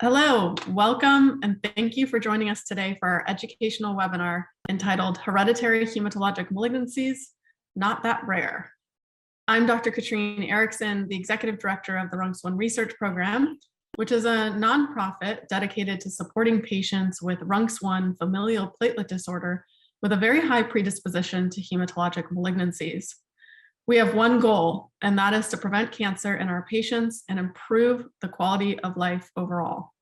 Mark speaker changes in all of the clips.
Speaker 1: Hello, welcome, and thank you for joining us today for our educational webinar entitled Hereditary Hematologic Malignancies, Not That Rare. I'm Dr. Katrine Erickson, the Executive Director of the RUNX1 Research Program, which is a nonprofit dedicated to supporting patients with RUNX1 familial platelet disorder with a very high predisposition to hematologic malignancies. We have one goal, and that is to prevent cancer in our patients and improve the quality of life overall.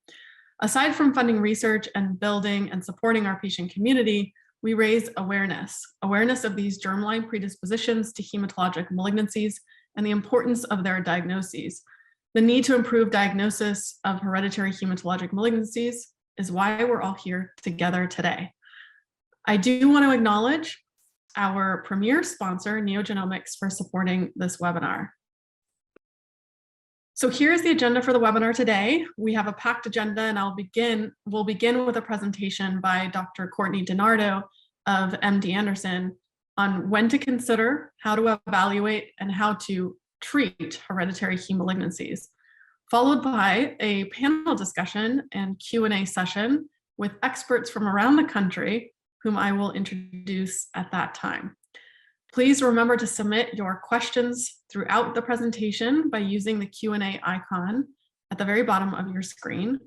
Speaker 1: Aside from funding research and building and supporting our patient community, we raise awareness of these germline predispositions to hematologic malignancies and the importance of their diagnoses. The need to improve diagnosis of hereditary hematologic malignancies is why we're all here together today. I do want to acknowledge our premier sponsor, NeoGenomics, for supporting this webinar. So here's the agenda for the webinar today. We have a packed agenda, and we'll begin with a presentation by Dr. Courtney DiNardo of MD Anderson on when to consider, how to evaluate, and how to treat hereditary heme malignancies, followed by a panel discussion and Q&A session with experts from around the country whom I will introduce at that time. Please remember to submit your questions throughout the presentation by using the Q&A icon at the very bottom of your screen.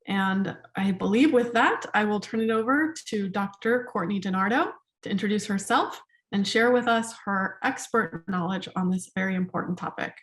Speaker 1: And I believe with that, I will turn it over to Dr. Courtney DiNardo to introduce herself and share with us her expert knowledge on this very important topic.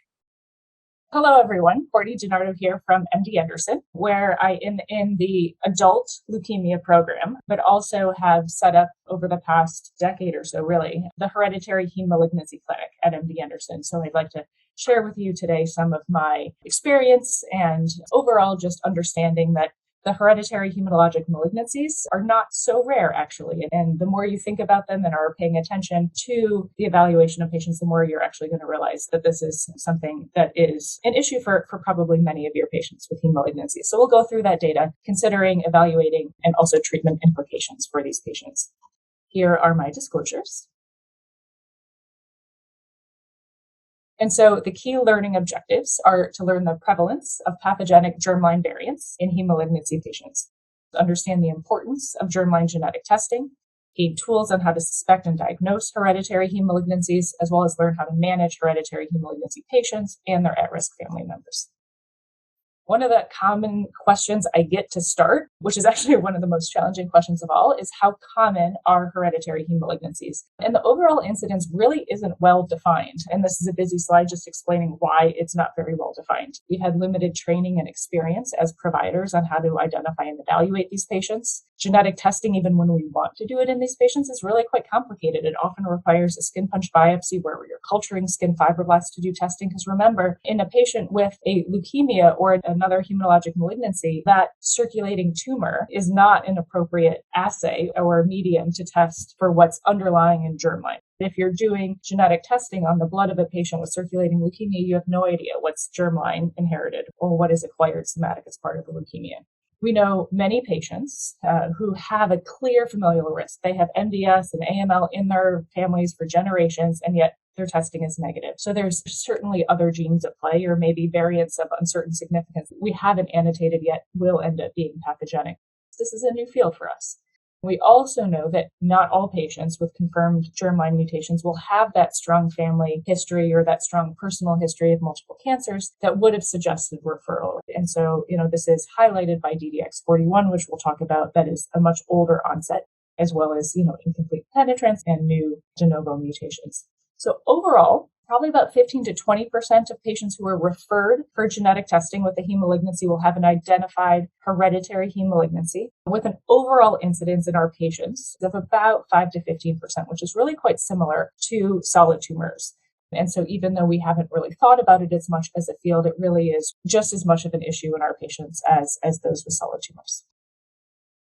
Speaker 2: Hello, everyone. Courtney DiNardo here from MD Anderson, where I am in the adult leukemia program, but also have set up over the past decade or so, really, the Hereditary Heme Malignancy Clinic at MD Anderson. So I'd like to share with you today some of my experience and overall just understanding that the hereditary hematologic malignancies are not so rare, actually. And the more you think about them and are paying attention to the evaluation of patients, the more you're actually going to realize that this is something that is an issue for probably many of your patients with heme malignancies. So we'll go through that data, considering, evaluating, and also treatment implications for these patients. Here are my disclosures. And so the key learning objectives are to learn the prevalence of pathogenic germline variants in heme malignancy patients, to understand the importance of germline genetic testing, gain tools on how to suspect and diagnose hereditary heme malignancies, as well as learn how to manage hereditary heme malignancy patients and their at-risk family members. One of the common questions I get to start, which is actually one of the most challenging questions of all, is how common are hereditary heme malignancies? And the overall incidence really isn't well defined. And this is a busy slide just explaining why it's not very well defined. We've had limited training and experience as providers on how to identify and evaluate these patients. Genetic testing, even when we want to do it in these patients, is really quite complicated. It often requires a skin punch biopsy where you're culturing skin fibroblasts to do testing. Because remember, in a patient with a leukemia or another hematologic malignancy, that circulating tumor is not an appropriate assay or medium to test for what's underlying in germline. If you're doing genetic testing on the blood of a patient with circulating leukemia, you have no idea what's germline inherited or what is acquired somatic as part of the leukemia. We know many patients who have a clear familial risk. They have MDS and AML in their families for generations, and yet their testing is negative. So there's certainly other genes at play, or maybe variants of uncertain significance that we haven't annotated yet will end up being pathogenic. This is a new field for us. We also know that not all patients with confirmed germline mutations will have that strong family history or that strong personal history of multiple cancers that would have suggested referral. And so, this is highlighted by DDX41, which we'll talk about, that is a much older onset, as well as, incomplete penetrance and new de novo mutations. So overall, probably about 15 to 20% of patients who are referred for genetic testing with a heme malignancy will have an identified hereditary heme malignancy with an overall incidence in our patients of about 5 to 15%, which is really quite similar to solid tumors. And so even though we haven't really thought about it as much as a field, it really is just as much of an issue in our patients as those with solid tumors.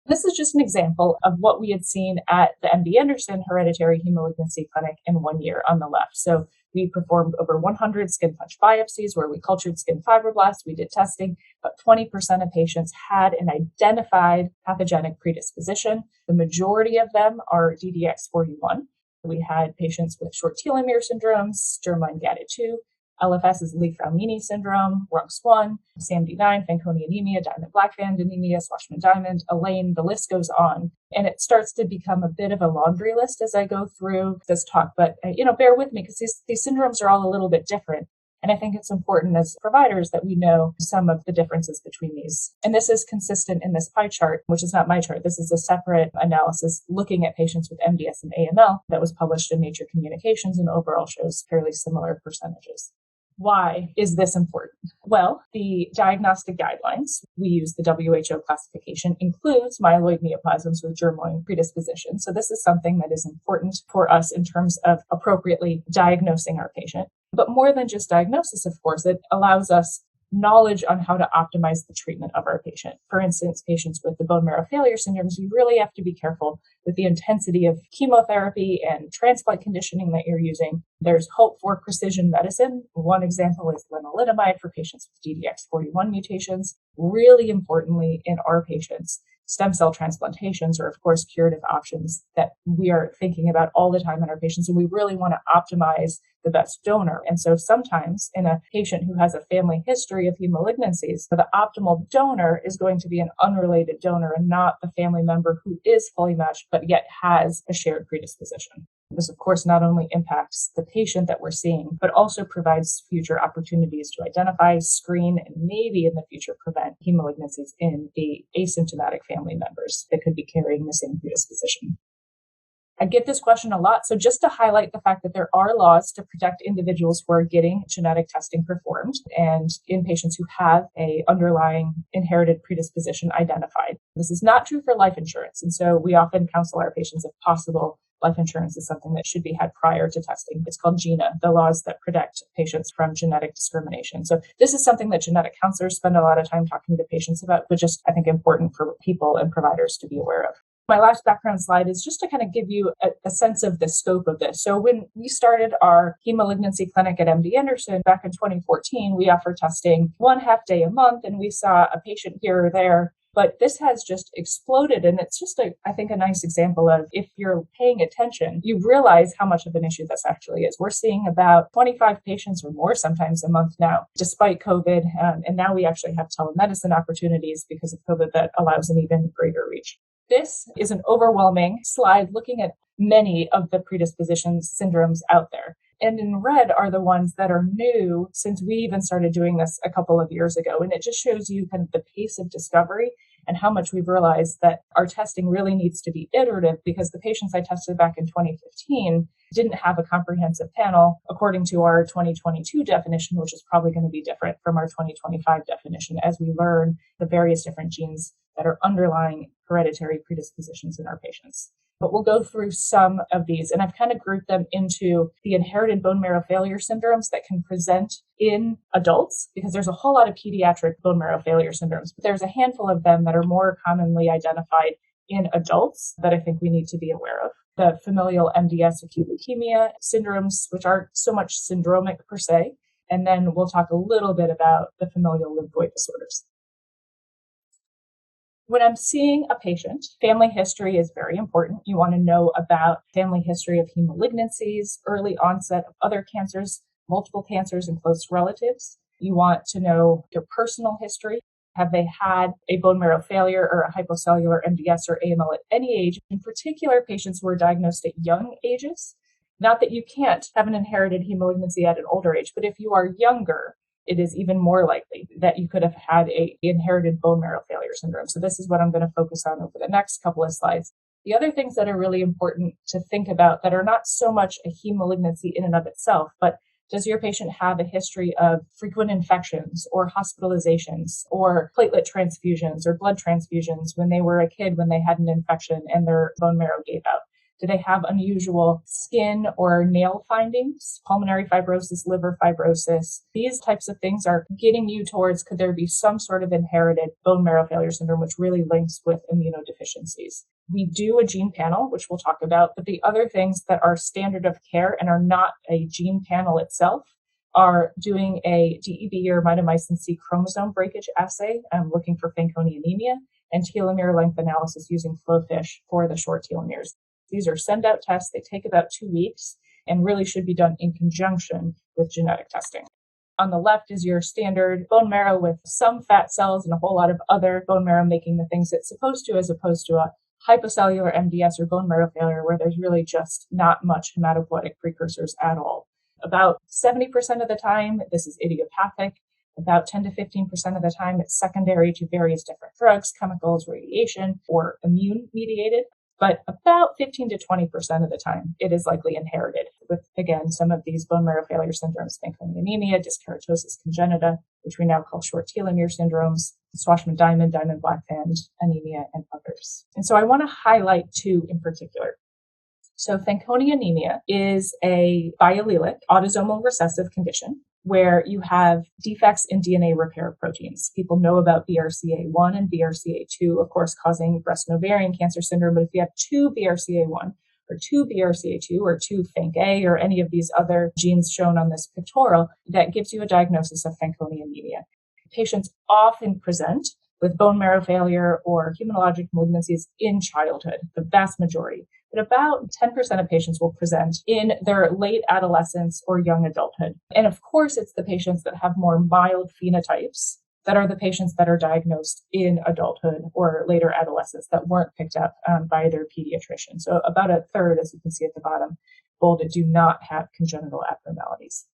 Speaker 2: This is just an example of what we had seen at the MD Anderson Hereditary Heme Malignancy Clinic in 1 year on the left. So we performed over 100 skin punch biopsies where we cultured skin fibroblasts. We did testing, but 20% of patients had an identified pathogenic predisposition. The majority of them are DDX41. We had patients with short telomere syndromes, germline GATA2, LFS is Li-Fraumeni syndrome, RUNX1, SAMD9, Fanconi anemia, Diamond-Blackfan anemia, Swashman-Diamond, Elaine, the list goes on. And it starts to become a bit of a laundry list as I go through this talk. But, bear with me because these syndromes are all a little bit different. And I think it's important as providers that we know some of the differences between these. And this is consistent in this pie chart, which is not my chart. This is a separate analysis looking at patients with MDS and AML that was published in Nature Communications and overall shows fairly similar percentages. Why is this important? Well, the diagnostic guidelines, we use the WHO classification, includes myeloid neoplasms with germline predisposition. So this is something that is important for us in terms of appropriately diagnosing our patient. But more than just diagnosis, of course, it allows us knowledge on how to optimize the treatment of our patient. For instance, patients with the bone marrow failure syndromes, you really have to be careful with the intensity of chemotherapy and transplant conditioning that you're using. There's hope for precision medicine. One example is lenalidomide for patients with DDX41 mutations. Really importantly, in our patients, stem cell transplantations are, of course, curative options that we are thinking about all the time in our patients. And we really want to optimize the best donor. And so sometimes in a patient who has a family history of hemalignancies, the optimal donor is going to be an unrelated donor and not the family member who is fully matched, but yet has a shared predisposition. This, of course, not only impacts the patient that we're seeing, but also provides future opportunities to identify, screen, and maybe in the future prevent hemalignancies in the asymptomatic family members that could be carrying the same predisposition. I get this question a lot. So just to highlight the fact that there are laws to protect individuals who are getting genetic testing performed and in patients who have a underlying inherited predisposition identified. This is not true for life insurance. And so we often counsel our patients, if possible, life insurance is something that should be had prior to testing. It's called GINA, the laws that protect patients from genetic discrimination. So this is something that genetic counselors spend a lot of time talking to patients about, but just I think important for people and providers to be aware of. My last background slide is just to kind of give you a sense of the scope of this. So when we started our hemalignancy clinic at MD Anderson back in 2014, we offered testing 1/2 day a month, and we saw a patient here or there. But this has just exploded. And it's just, I think, a nice example of if you're paying attention, you realize how much of an issue this actually is. We're seeing about 25 patients or more sometimes a month now, despite COVID. And now we actually have telemedicine opportunities because of COVID that allows an even greater reach. This is an overwhelming slide looking at many of the predisposition syndromes out there. And in red are the ones that are new since we even started doing this a couple of years ago. And it just shows you kind of the pace of discovery and how much we've realized that our testing really needs to be iterative because the patients I tested back in 2015 didn't have a comprehensive panel according to our 2022 definition, which is probably going to be different from our 2025 definition as we learn the various different genes that are underlying hereditary predispositions in our patients. But we'll go through some of these, and I've kind of grouped them into the inherited bone marrow failure syndromes that can present in adults, because there's a whole lot of pediatric bone marrow failure syndromes, but there's a handful of them that are more commonly identified in adults that I think we need to be aware of. The familial MDS acute leukemia syndromes, which aren't so much syndromic per se, and then we'll talk a little bit about the familial lymphoid disorders. When I'm seeing a patient, family history is very important. You want to know about family history of hemalignancies, early onset of other cancers, multiple cancers, and close relatives. You want to know their personal history. Have they had a bone marrow failure or a hypocellular MDS or AML at any age? In particular, patients who are diagnosed at young ages. Not that you can't have an inherited hemalignancy at an older age, but if you are younger, it is even more likely that you could have had an inherited bone marrow failure syndrome. So this is what I'm going to focus on over the next couple of slides. The other things that are really important to think about that are not so much a hemalignancy in and of itself, but does your patient have a history of frequent infections or hospitalizations or platelet transfusions or blood transfusions when they were a kid when they had an infection and their bone marrow gave out? Do they have unusual skin or nail findings, pulmonary fibrosis, liver fibrosis? These types of things are getting you towards, could there be some sort of inherited bone marrow failure syndrome, which really links with immunodeficiencies? We do a gene panel, which we'll talk about, but the other things that are standard of care and are not a gene panel itself are doing a DEB or mitomycin C chromosome breakage assay, looking for Fanconi anemia, and telomere length analysis using FlowFish for the short telomeres. These are send-out tests. They take about 2 weeks and really should be done in conjunction with genetic testing. On the left is your standard bone marrow with some fat cells and a whole lot of other bone marrow making the things it's supposed to, as opposed to a hypocellular MDS or bone marrow failure where there's really just not much hematopoietic precursors at all. About 70% of the time, this is idiopathic. About 10 to 15% of the time, it's secondary to various different drugs, chemicals, radiation, or immune mediated. But about 15 to 20% of the time, it is likely inherited with, again, some of these bone marrow failure syndromes, Fanconi anemia, dyskeratosis congenita, which we now call short telomere syndromes, Swashman-Diamond, Diamond-Blackfan anemia, and others. And so I want to highlight two in particular. So Fanconi anemia is a biallelic autosomal recessive condition where you have defects in DNA repair proteins. People know about BRCA1 and BRCA2, of course, causing breast and ovarian cancer syndrome. But if you have two BRCA1 or two BRCA2 or two FANC-A or any of these other genes shown on this pictorial, that gives you a diagnosis of Fanconi anemia. Patients often present with bone marrow failure or hematologic malignancies in childhood, the vast majority. But about 10% of patients will present in their late adolescence or young adulthood. And of course, it's the patients that have more mild phenotypes that are the patients that are diagnosed in adulthood or later adolescence that weren't picked up by their pediatrician. So about a third, as you can see at the bottom, bolded, do not have congenital abnormalities.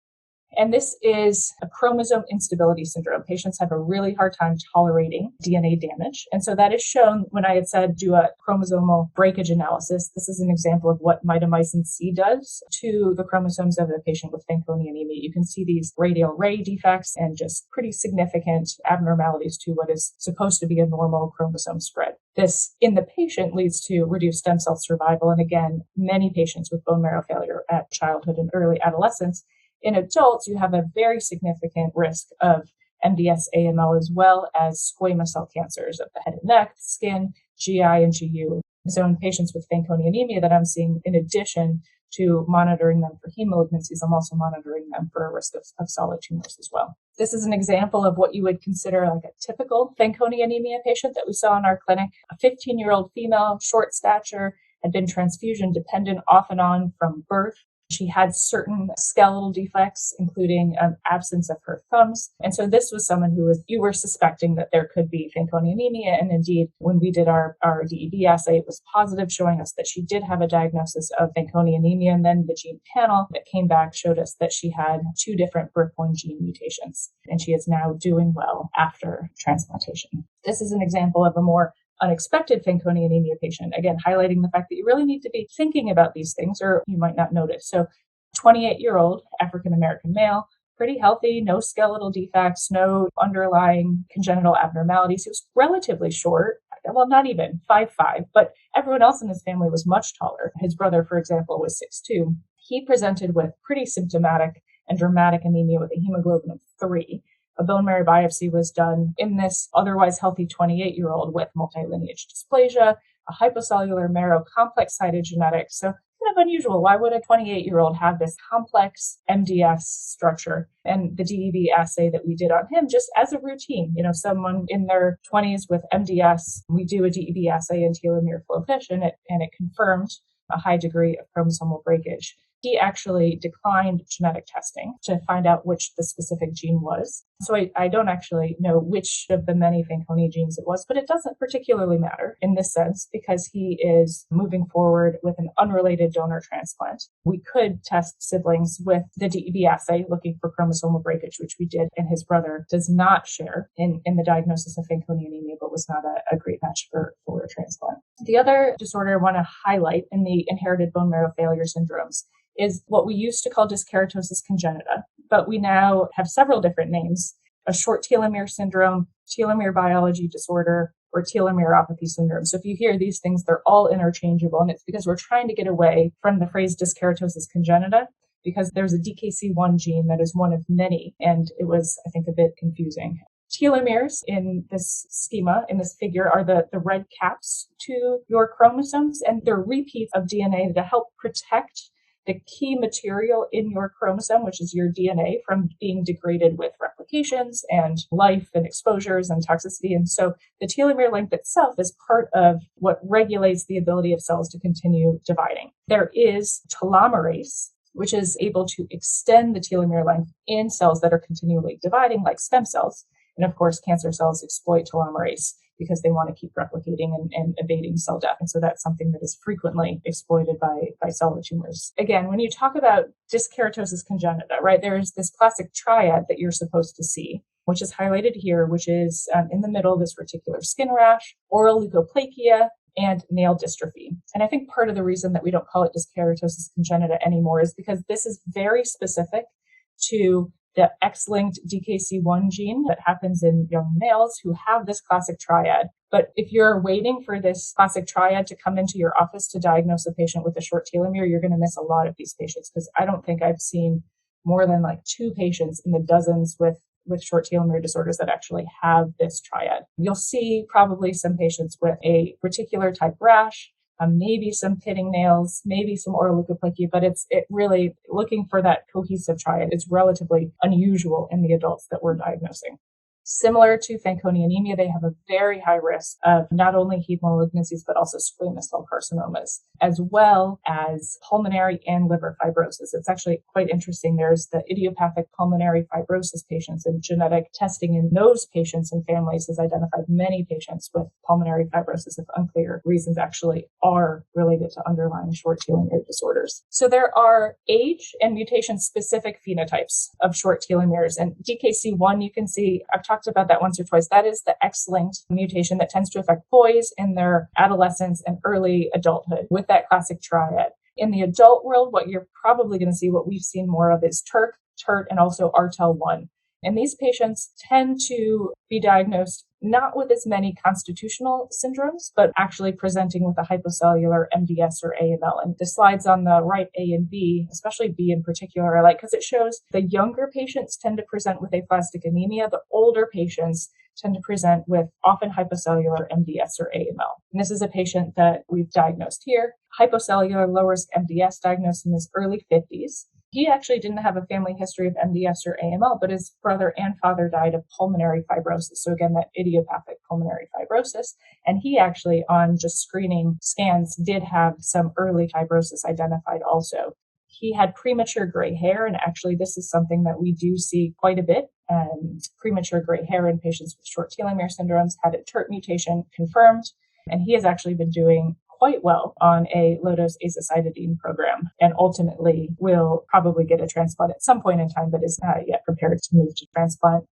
Speaker 2: And this is a chromosome instability syndrome. Patients have a really hard time tolerating DNA damage. And so that is shown when I had said do a chromosomal breakage analysis. This is an example of what mitomycin C does to the chromosomes of the patient with Fanconi anemia. You can see these radial ray defects and just pretty significant abnormalities to what is supposed to be a normal chromosome spread. This in the patient leads to reduced stem cell survival. And again, many patients with bone marrow failure at childhood and early adolescence. In adults, you have a very significant risk of MDS AML as well as squamous cell cancers of the head and neck, skin, GI, and GU. So in patients with Fanconi anemia that I'm seeing, in addition to monitoring them for heme malignancies, I'm also monitoring them for a risk of solid tumors as well. This is an example of what you would consider like a typical Fanconi anemia patient that we saw in our clinic. A 15-year-old female, short stature, had been transfusion dependent off and on from birth. She had certain skeletal defects, including absence of her thumbs. And so this was someone you were suspecting that there could be Fanconi anemia. And indeed, when we did our DEB assay, it was positive, showing us that she did have a diagnosis of Fanconi anemia. And then the gene panel that came back showed us that she had two different BRCA1 gene mutations. And she is now doing well after transplantation. This is an example of a more unexpected Fanconi anemia patient, again, highlighting the fact that you really need to be thinking about these things or you might not notice. So 28-year-old African-American male, pretty healthy, no skeletal defects, no underlying congenital abnormalities. He was relatively short, well, not even 5'5", but everyone else in his family was much taller. His brother, for example, was 6'2". He presented with pretty symptomatic and dramatic anemia with a hemoglobin of 3. A bone marrow biopsy was done in this otherwise healthy 28-year-old with multilineage dysplasia, a hypocellular marrow, complex cytogenetics. So kind of unusual. Why would a 28-year-old have this complex MDS structure? And the DEB assay that we did on him, just as a routine, someone in their 20s with MDS, we do a DEB assay in telomere flow fish, and it confirmed a high degree of chromosomal breakage. He actually declined genetic testing to find out which the specific gene was. So I don't actually know which of the many Fanconi genes it was, but it doesn't particularly matter in this sense because he is moving forward with an unrelated donor transplant. We could test siblings with the DEB assay looking for chromosomal breakage, which we did, and his brother does not share in the diagnosis of Fanconi anemia, but was not a great match for a transplant. The other disorder I want to highlight in the inherited bone marrow failure syndromes is what we used to call dyskeratosis congenita, but we now have several different names: a short telomere syndrome, telomere biology disorder, or telomeropathy syndrome. So if you hear these things, they're all interchangeable, and it's because we're trying to get away from the phrase dyskeratosis congenita because there's a DKC1 gene that is one of many, and it was, I think, a bit confusing. Telomeres in this schema, in this figure, are the red caps to your chromosomes, and they're repeats of DNA to help protect the key material in your chromosome, which is your DNA, from being degraded with replications and life and exposures and toxicity. And so the telomere length itself is part of what regulates the ability of cells to continue dividing. There is telomerase which is able to extend the telomere length in cells that are continually dividing, like stem cells. And of course, cancer cells exploit telomerase because they want to keep replicating and evading cell death. And so that's something that is frequently exploited by solid tumors. Again, when you talk about dyskeratosis congenita, right, there's this classic triad that you're supposed to see, which is highlighted here, which is in the middle, this reticular skin rash, oral leukoplakia, and nail dystrophy. And I think part of the reason that we don't call it dyskeratosis congenita anymore is because this is very specific to the X-linked DKC1 gene that happens in young males who have this classic triad. But if you're waiting for this classic triad to come into your office to diagnose a patient with a short telomere, you're going to miss a lot of these patients, because I don't think I've seen more than like 2 patients in the dozens with short telomere disorders that actually have this triad. You'll see probably some patients with a reticular type rash, maybe some pitting nails, maybe some oral leukoplakia, but it really looking for that cohesive triad is relatively unusual in the adults that we're diagnosing. Similar to Fanconi anemia, they have a very high risk of not only heme malignancies, but also squamous cell carcinomas, as well as pulmonary and liver fibrosis. It's actually quite interesting. There's the idiopathic pulmonary fibrosis patients, and genetic testing in those patients and families has identified many patients with pulmonary fibrosis, if unclear reasons, actually are related to underlying short telomere disorders. So there are age and mutation-specific phenotypes of short telomeres, and DKC1, you can see, I've talked about that once or twice. That is the X-linked mutation that tends to affect boys in their adolescence and early adulthood with that classic triad. In the adult world, what you're probably going to see, what we've seen more of, is TERT, and also RTEL1. And these patients tend to be diagnosed not with as many constitutional syndromes, but actually presenting with a hypocellular MDS or AML. And the slides on the right, A and B, especially B in particular, I like because it shows the younger patients tend to present with aplastic anemia. The older patients tend to present with often hypocellular MDS or AML. And this is a patient that we've diagnosed here. Hypocellular low risk MDS, diagnosed in his early 50s. He actually didn't have a family history of MDS or AML, but his brother and father died of pulmonary fibrosis. So again, that idiopathic pulmonary fibrosis. And he actually, on just screening scans, did have some early fibrosis identified also. He had premature gray hair, and actually this is something that we do see quite a bit. Premature gray hair in patients with short telomere syndromes, had a TERT mutation confirmed, and he has actually been doing quite well on a low-dose azacitidine program, and ultimately will probably get a transplant at some point in time, but is not yet prepared to move to transplant.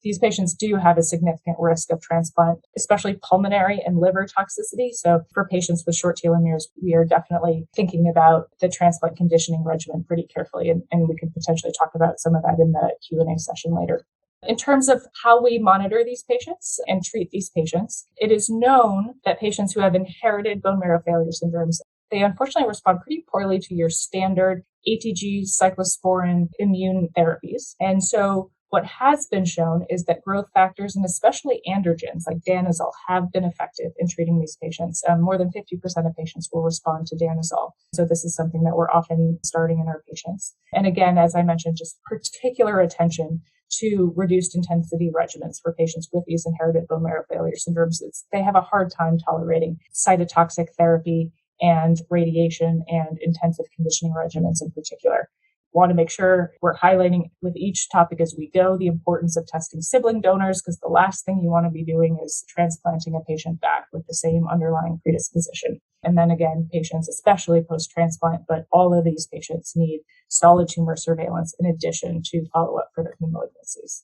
Speaker 2: These patients do have a significant risk of transplant, especially pulmonary and liver toxicity. So for patients with short telomeres, we are definitely thinking about the transplant conditioning regimen pretty carefully, and we could potentially talk about some of that in the Q&A session later. In terms of how we monitor these patients and treat these patients, it is known that patients who have inherited bone marrow failure syndromes, they unfortunately respond pretty poorly to your standard ATG, cyclosporin immune therapies. And so what has been shown is that growth factors, and especially androgens like danazol, have been effective in treating these patients. More than 50% of patients will respond to danazol. So this is something that we're often starting in our patients. And again, as I mentioned, just particular attention to reduced intensity regimens for patients with these inherited bone marrow failure syndromes. They have a hard time tolerating cytotoxic therapy and radiation and intensive conditioning regimens in particular. Want to make sure we're highlighting with each topic as we go the importance of testing sibling donors, because the last thing you want to be doing is transplanting a patient back with the same underlying predisposition. And then again, patients, especially post-transplant, but all of these patients need solid tumor surveillance in addition to follow-up for their heme malignancies.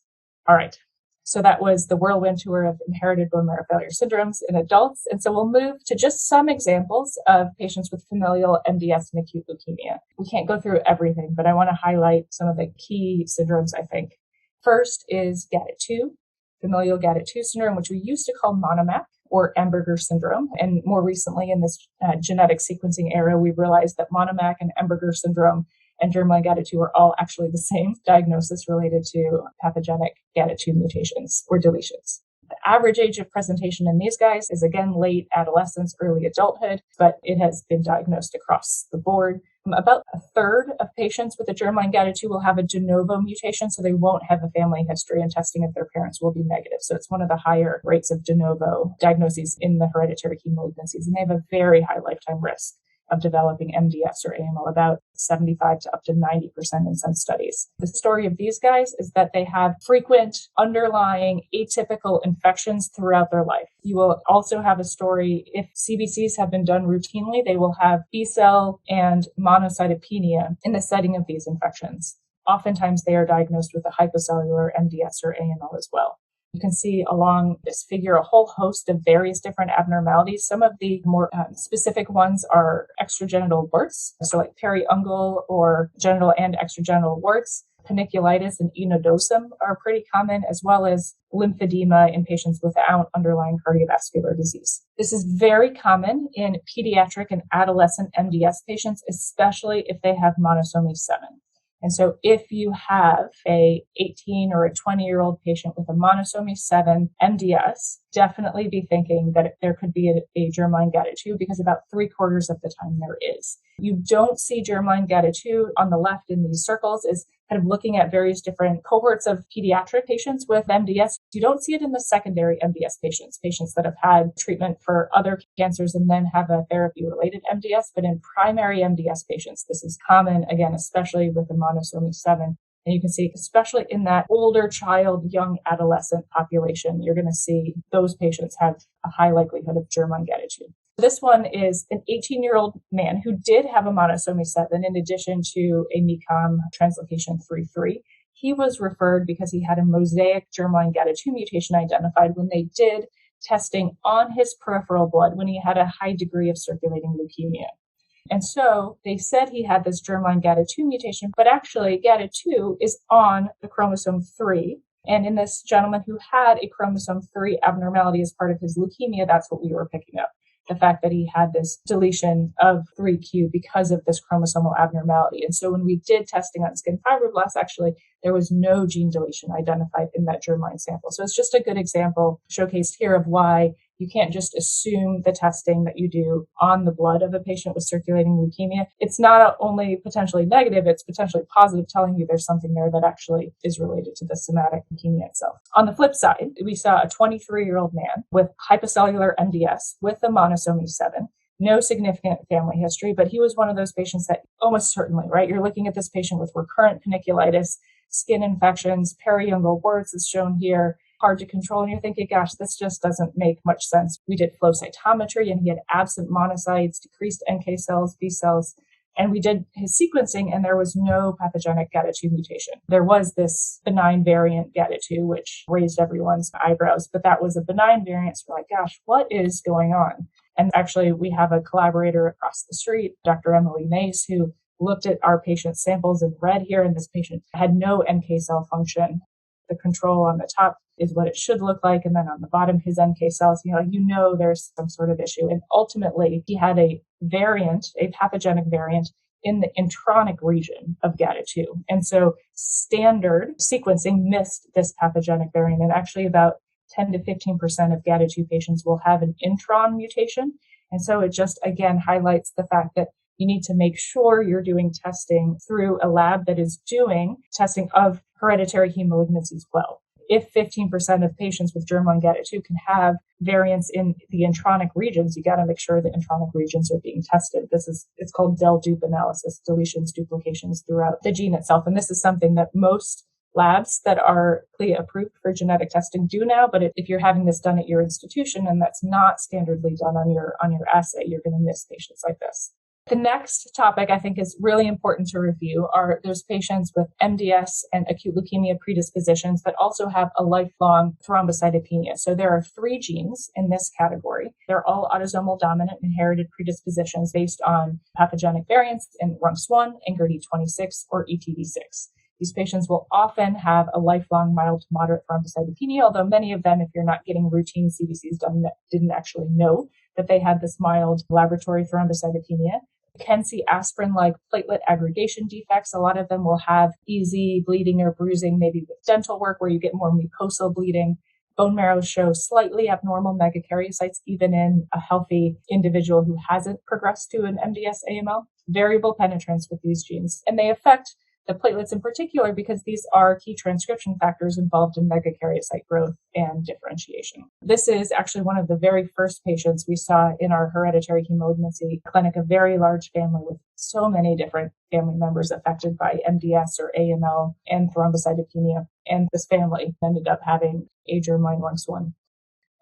Speaker 2: All right. So that was the whirlwind tour of inherited bone marrow failure syndromes in adults. And so we'll move to just some examples of patients with familial MDS and acute leukemia. We can't go through everything, but I want to highlight some of the key syndromes, I think. First is GADIT2, familial GADIT2 syndrome, which we used to call monomac or Amberger syndrome. And more recently in this genetic sequencing era, we realized that monomac and Amberger syndrome and germline GADIT2 are all actually the same diagnosis related to pathogenic GADIT2 mutations or deletions. The average age of presentation in these guys is again late adolescence, early adulthood, but it has been diagnosed across the board. About a third of patients with a germline GADIT2 will have a de novo mutation, so they won't have a family history, and testing of their parents will be negative. So it's one of the higher rates of de novo diagnoses in the hereditary heme malignancies, and they have a very high lifetime risk. of developing MDS or AML, about 75 to up to 90% in some studies. The story of these guys is that they have frequent underlying atypical infections throughout their life. You will also have a story, if CBCs have been done routinely, they will have B-cell and monocytopenia in the setting of these infections. Oftentimes they are diagnosed with a hypocellular MDS or AML as well. You can see along this figure a whole host of various different abnormalities. Some of the more specific ones are extragenital warts, so like periungual or genital and extragenital warts. Paniculitis and enodosum are pretty common, as well as lymphedema in patients without underlying cardiovascular disease. This is very common in pediatric and adolescent MDS patients, especially if they have monosomy 7. And so if you have a 18 or a 20-year-old patient with a monosomy 7 MDS, definitely be thinking that there could be a germline GATA2, because about 3/4 of the time there is. You don't see germline GATA2 on the left in these circles is kind of looking at various different cohorts of pediatric patients with MDS. You don't see it in the secondary MDS patients that have had treatment for other cancers and then have a therapy-related MDS. But in primary MDS patients, this is common, again, especially with the monosomy 7. And you can see, especially in that older child, young adolescent population, you're going to see those patients have a high likelihood of germline GATA2. This one is an 18-year-old man who did have a monosomy 7 in addition to a MECOM translocation 3-3. He was referred because he had a mosaic germline GATA2 mutation identified when they did testing on his peripheral blood when he had a high degree of circulating leukemia. And so they said he had this germline GATA2 mutation, but actually GATA2 is on the chromosome 3. And in this gentleman who had a chromosome 3 abnormality as part of his leukemia, that's what we were picking up. The fact that he had this deletion of 3q because of this chromosomal abnormality. And so when we did testing on skin fibroblasts, actually, there was no gene deletion identified in that germline sample. So it's just a good example showcased here of why you can't just assume the testing that you do on the blood of a patient with circulating leukemia. It's not only potentially negative, it's potentially positive, telling you there's something there that actually is related to the somatic leukemia itself. On the flip side, we saw a 23-year-old man with hypocellular MDS with a monosomy 7. No significant family history, but he was one of those patients that almost certainly, right? You're looking at this patient with recurrent paniculitis, skin infections, periungual warts is shown here, hard to control. And you're thinking, gosh, this just doesn't make much sense. We did flow cytometry and he had absent monocytes, decreased NK cells, B cells, and we did his sequencing and there was no pathogenic GATA2 mutation. There was this benign variant GATA2, which raised everyone's eyebrows, but that was a benign variant. So we're like, gosh, what is going on? And actually, we have a collaborator across the street, Dr. Emily Mace, who looked at our patient samples in red here, and this patient had no NK cell function. The control on the top is what it should look like, and then on the bottom, his NK cells, there's some sort of issue. And ultimately, he had a variant, a pathogenic variant in the intronic region of GATA2. And so standard sequencing missed this pathogenic variant, and actually about 10 to 15% of GATA2 patients will have an intron mutation. And so it just, again, highlights the fact that you need to make sure you're doing testing through a lab that is doing testing of hereditary heme malignancies well. If 15% of patients with germline GATA2 can have variants in the intronic regions, you got to make sure the intronic regions are being tested. It's called del-dup analysis, deletions, duplications throughout the gene itself. And this is something that most labs that are CLIA approved for genetic testing do now, but if you're having this done at your institution and that's not standardly done on your assay, you're going to miss patients like this. The next topic I think is really important to review are those patients with MDS and acute leukemia predispositions that also have a lifelong thrombocytopenia. So there are 3 genes in this category. They're all autosomal dominant inherited predispositions based on pathogenic variants in RUNX1, NGRD26, or ETV6. These patients will often have a lifelong mild to moderate thrombocytopenia, although many of them, if you're not getting routine CBCs done, didn't actually know that they had this mild laboratory thrombocytopenia. You can see aspirin-like platelet aggregation defects. A lot of them will have easy bleeding or bruising, maybe with dental work where you get more mucosal bleeding. Bone marrow shows slightly abnormal megakaryocytes, even in a healthy individual who hasn't progressed to an MDS AML. Variable penetrance with these genes, and they affect the platelets in particular, because these are key transcription factors involved in megakaryocyte growth and differentiation. This is actually one of the very first patients we saw in our hereditary hemolignancy clinic, a very large family with so many different family members affected by MDS or AML and thrombocytopenia. And this family ended up having a germline RUNX1.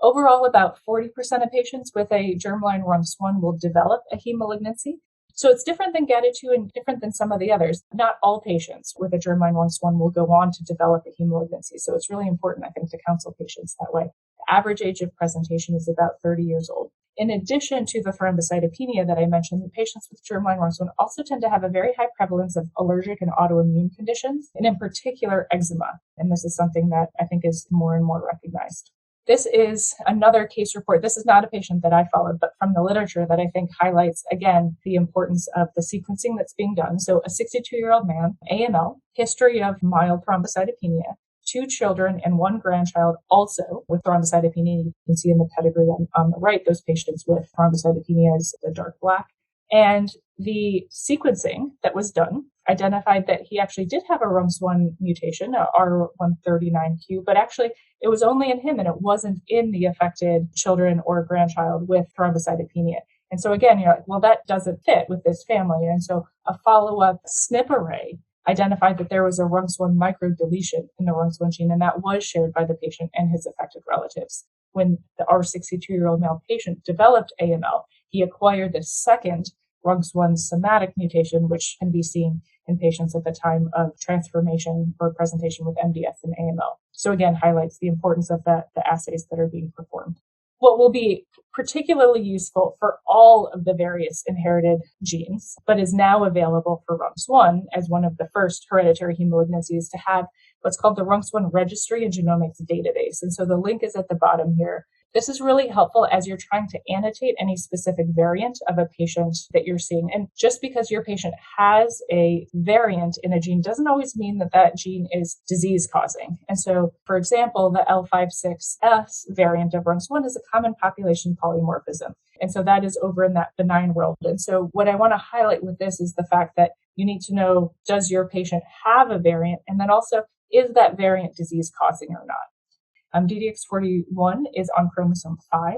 Speaker 2: Overall, about 40% of patients with a germline RUNX1 will develop a hemolignancy. So it's different than GATA2 and different than some of the others. Not all patients with a germline RUNX1 will go on to develop a hemolignancy. So it's really important, I think, to counsel patients that way. The average age of presentation is about 30 years old. In addition to the thrombocytopenia that I mentioned, the patients with germline RUNX1 also tend to have a very high prevalence of allergic and autoimmune conditions, and in particular, eczema. And this is something that I think is more and more recognized. This is another case report. This is not a patient that I followed, but from the literature that I think highlights, again, the importance of the sequencing that's being done. So a 62-year-old man, AML, history of mild thrombocytopenia, 2 children and 1 grandchild also with thrombocytopenia. You can see in the pedigree on the right, those patients with thrombocytopenia is the dark black. And the sequencing that was done identified that he actually did have a RUNX1 mutation, a R139Q, but actually it was only in him and it wasn't in the affected children or grandchild with thrombocytopenia. And so again, you're like, well, that doesn't fit with this family. And so a follow-up SNP array identified that there was a RUNX1 microdeletion in the RUNX1 gene, and that was shared by the patient and his affected relatives. When our 62-year-old male patient developed AML, he acquired the second RUNX1 somatic mutation, which can be seen in patients at the time of transformation or presentation with MDS and AML. So again, highlights the importance of the assays that are being performed. What will be particularly useful for all of the various inherited genes, but is now available for RUNX1 as one of the first hereditary hemolignancies to have what's called the RUNX1 Registry and Genomics Database. And so the link is at the bottom here. This is really helpful as you're trying to annotate any specific variant of a patient that you're seeing. And just because your patient has a variant in a gene doesn't always mean that that gene is disease causing. And so, for example, the L56S variant of RUNX1 is a common population polymorphism. And so that is over in that benign world. And so what I want to highlight with this is the fact that you need to know, does your patient have a variant? And then also, is that variant disease causing or not? DDX41 is on chromosome 5.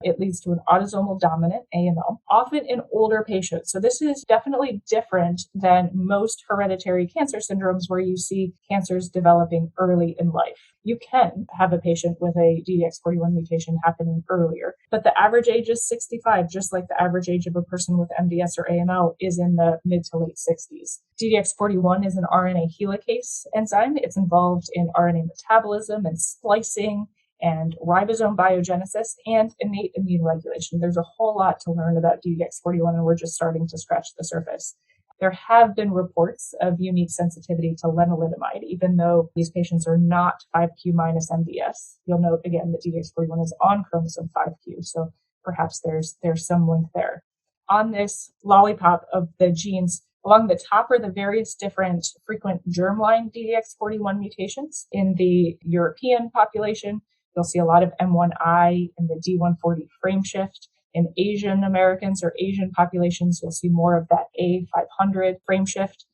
Speaker 2: It leads to an autosomal dominant AML, often in older patients. So this is definitely different than most hereditary cancer syndromes where you see cancers developing early in life. You can have a patient with a DDX41 mutation happening earlier, but the average age is 65, just like the average age of a person with MDS or AML is in the mid to late 60s. DDX41 is an RNA helicase enzyme. It's involved in RNA metabolism and splicing and ribosome biogenesis and innate immune regulation. There's a whole lot to learn about DDX41, and we're just starting to scratch the surface. There have been reports of unique sensitivity to lenalidomide, even though these patients are not 5q minus MDS. You'll note again that DDX41 is on chromosome 5q, so perhaps there's some link there. On this lollipop of the genes, along the top are the various different frequent germline DDX41 mutations. In the European population, you'll see a lot of M1I and the D140 frame shift. In Asian Americans or Asian populations, you'll see more of that A500 frame shift.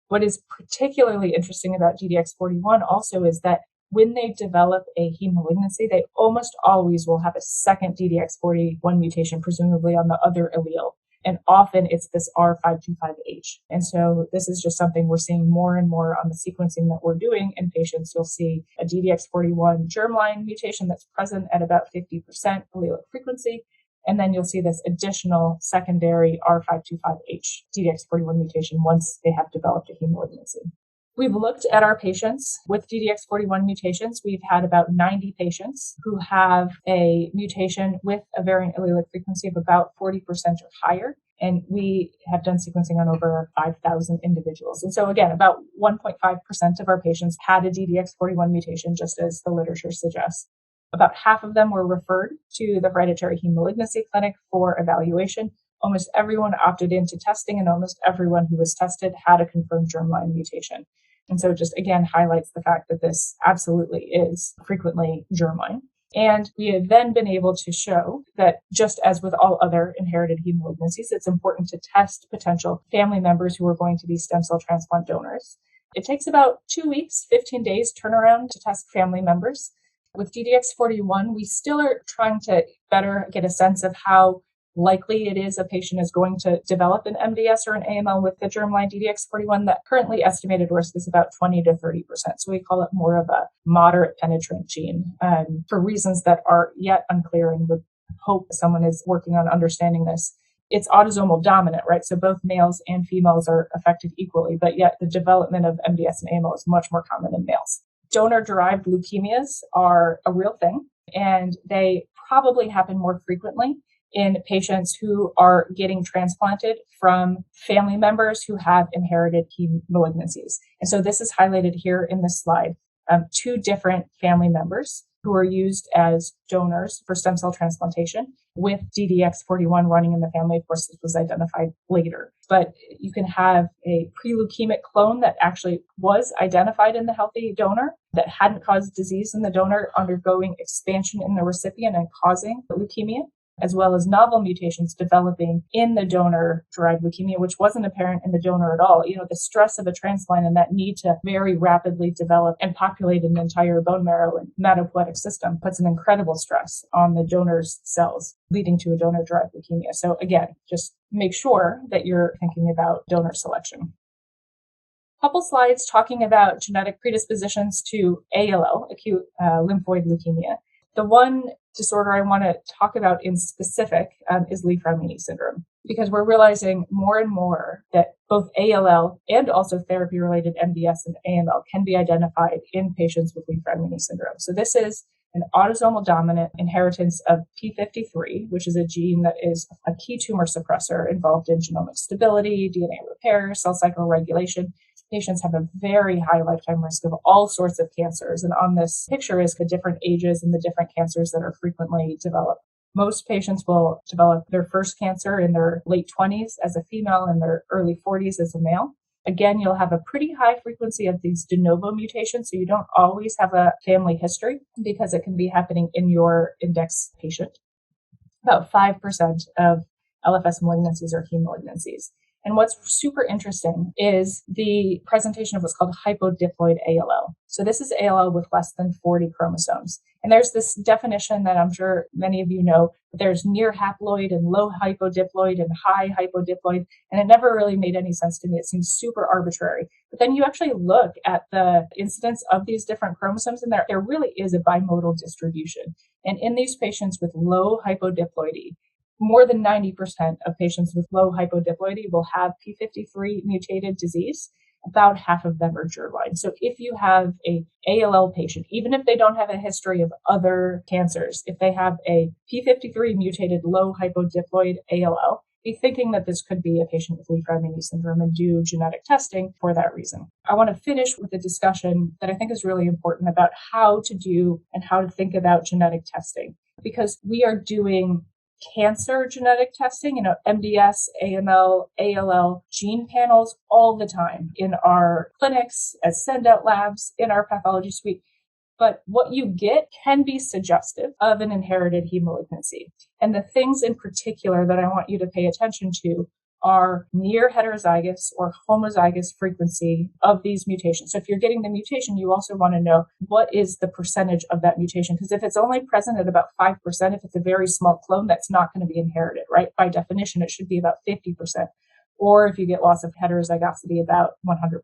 Speaker 2: What is particularly interesting about DDX41 also is that when they develop a hemolignancy, they almost always will have a second DDX41 mutation, presumably on the other allele. And often it's this R525H. And so this is just something we're seeing more and more on the sequencing that we're doing in patients. You'll see a DDX41 germline mutation that's present at about 50% allelic frequency. And then you'll see this additional secondary R525H DDX41 mutation once they have developed a hemolignancy. We've looked at our patients with DDX41 mutations. We've had about 90 patients who have a mutation with a variant allelic frequency of about 40% or higher. And we have done sequencing on over 5,000 individuals. And so again, about 1.5% of our patients had a DDX41 mutation, just as the literature suggests. About half of them were referred to the hereditary hemolignancy clinic for evaluation. Almost everyone opted into testing, and almost everyone who was tested had a confirmed germline mutation. And so just again highlights the fact that this absolutely is frequently germline. And we have then been able to show that just as with all other inherited hemolignancies, it's important to test potential family members who are going to be stem cell transplant donors. It takes about 2 weeks, 15 days turnaround to test family members. With DDX41, we still are trying to better get a sense of how likely it is a patient is going to develop an MDS or an AML with the germline DDX41. That currently estimated risk is about 20 to 30%. So we call it more of a moderate penetrant gene for reasons that are yet unclear, and would hope someone is working on understanding this. It's autosomal dominant, right? So both males and females are affected equally, but yet the development of MDS and AML is much more common in males. Donor-derived leukemias are a real thing, and they probably happen more frequently in patients who are getting transplanted from family members who have inherited heme malignancies. And so this is highlighted here in this slide. 2 different family members who are used as donors for stem cell transplantation with DDX41 running in the family. Of course, this was identified later, but you can have a pre-leukemic clone that actually was identified in the healthy donor that hadn't caused disease in the donor undergoing expansion in the recipient and causing leukemia, as well as novel mutations developing in the donor-derived leukemia, which wasn't apparent in the donor at all. The stress of a transplant and that need to very rapidly develop and populate an entire bone marrow and hematopoietic system puts an incredible stress on the donor's cells, leading to a donor-derived leukemia. So again, just make sure that you're thinking about donor selection. Couple slides talking about genetic predispositions to ALL, acute lymphoid leukemia. The one disorder I want to talk about in specific is Li-Fraumeni syndrome, because we're realizing more and more that both ALL and also therapy-related MDS and AML can be identified in patients with Li-Fraumeni syndrome. So this is an autosomal dominant inheritance of P53, which is a gene that is a key tumor suppressor involved in genomic stability, DNA repair, cell cycle regulation. Patients have a very high lifetime risk of all sorts of cancers. And on this picture is the different ages and the different cancers that are frequently developed. Most patients will develop their first cancer in their late 20s as a female and their early 40s as a male. Again, you'll have a pretty high frequency of these de novo mutations, so you don't always have a family history because it can be happening in your index patient. About 5% of LFS malignancies are heme malignancies. And what's super interesting is the presentation of what's called hypodiploid ALL. So this is ALL with less than 40 chromosomes. And there's this definition that I'm sure many of you know. There's near haploid and low hypodiploid and high hypodiploid. And it never really made any sense to me. It seems super arbitrary. But then you actually look at the incidence of these different chromosomes, and there really is a bimodal distribution. And in these patients with low hypodiploidy, more than 90% of patients with low hypodiploidy will have P53 mutated disease. About half of them are germline. So if you have a ALL patient, even if they don't have a history of other cancers, if they have a P53 mutated low hypodiploid ALL, be thinking that this could be a patient with Li-Fraumeni syndrome and do genetic testing for that reason. I want to finish with a discussion that I think is really important about how to do and how to think about genetic testing, because we are doing cancer genetic testing, MDS, AML, ALL, gene panels all the time in our clinics, as send-out labs, in our pathology suite. But what you get can be suggestive of an inherited heme malignancy. And the things in particular that I want you to pay attention to are near heterozygous or homozygous frequency of these mutations. So if you're getting the mutation, you also want to know what is the percentage of that mutation, because if it's only present at about 5%, if it's a very small clone, that's not going to be inherited, right? By definition, it should be about 50%. Or if you get loss of heterozygosity, about 100%.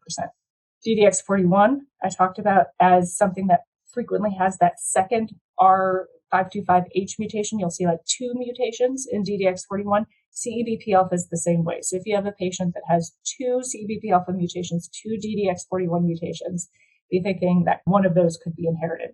Speaker 2: DDX41, I talked about as something that frequently has that second R525H mutation. You'll see like 2 mutations in DDX41. CEBP alpha is the same way. So if you have a patient that has 2 CEBP alpha mutations, 2 DDX41 mutations, be thinking that one of those could be inherited.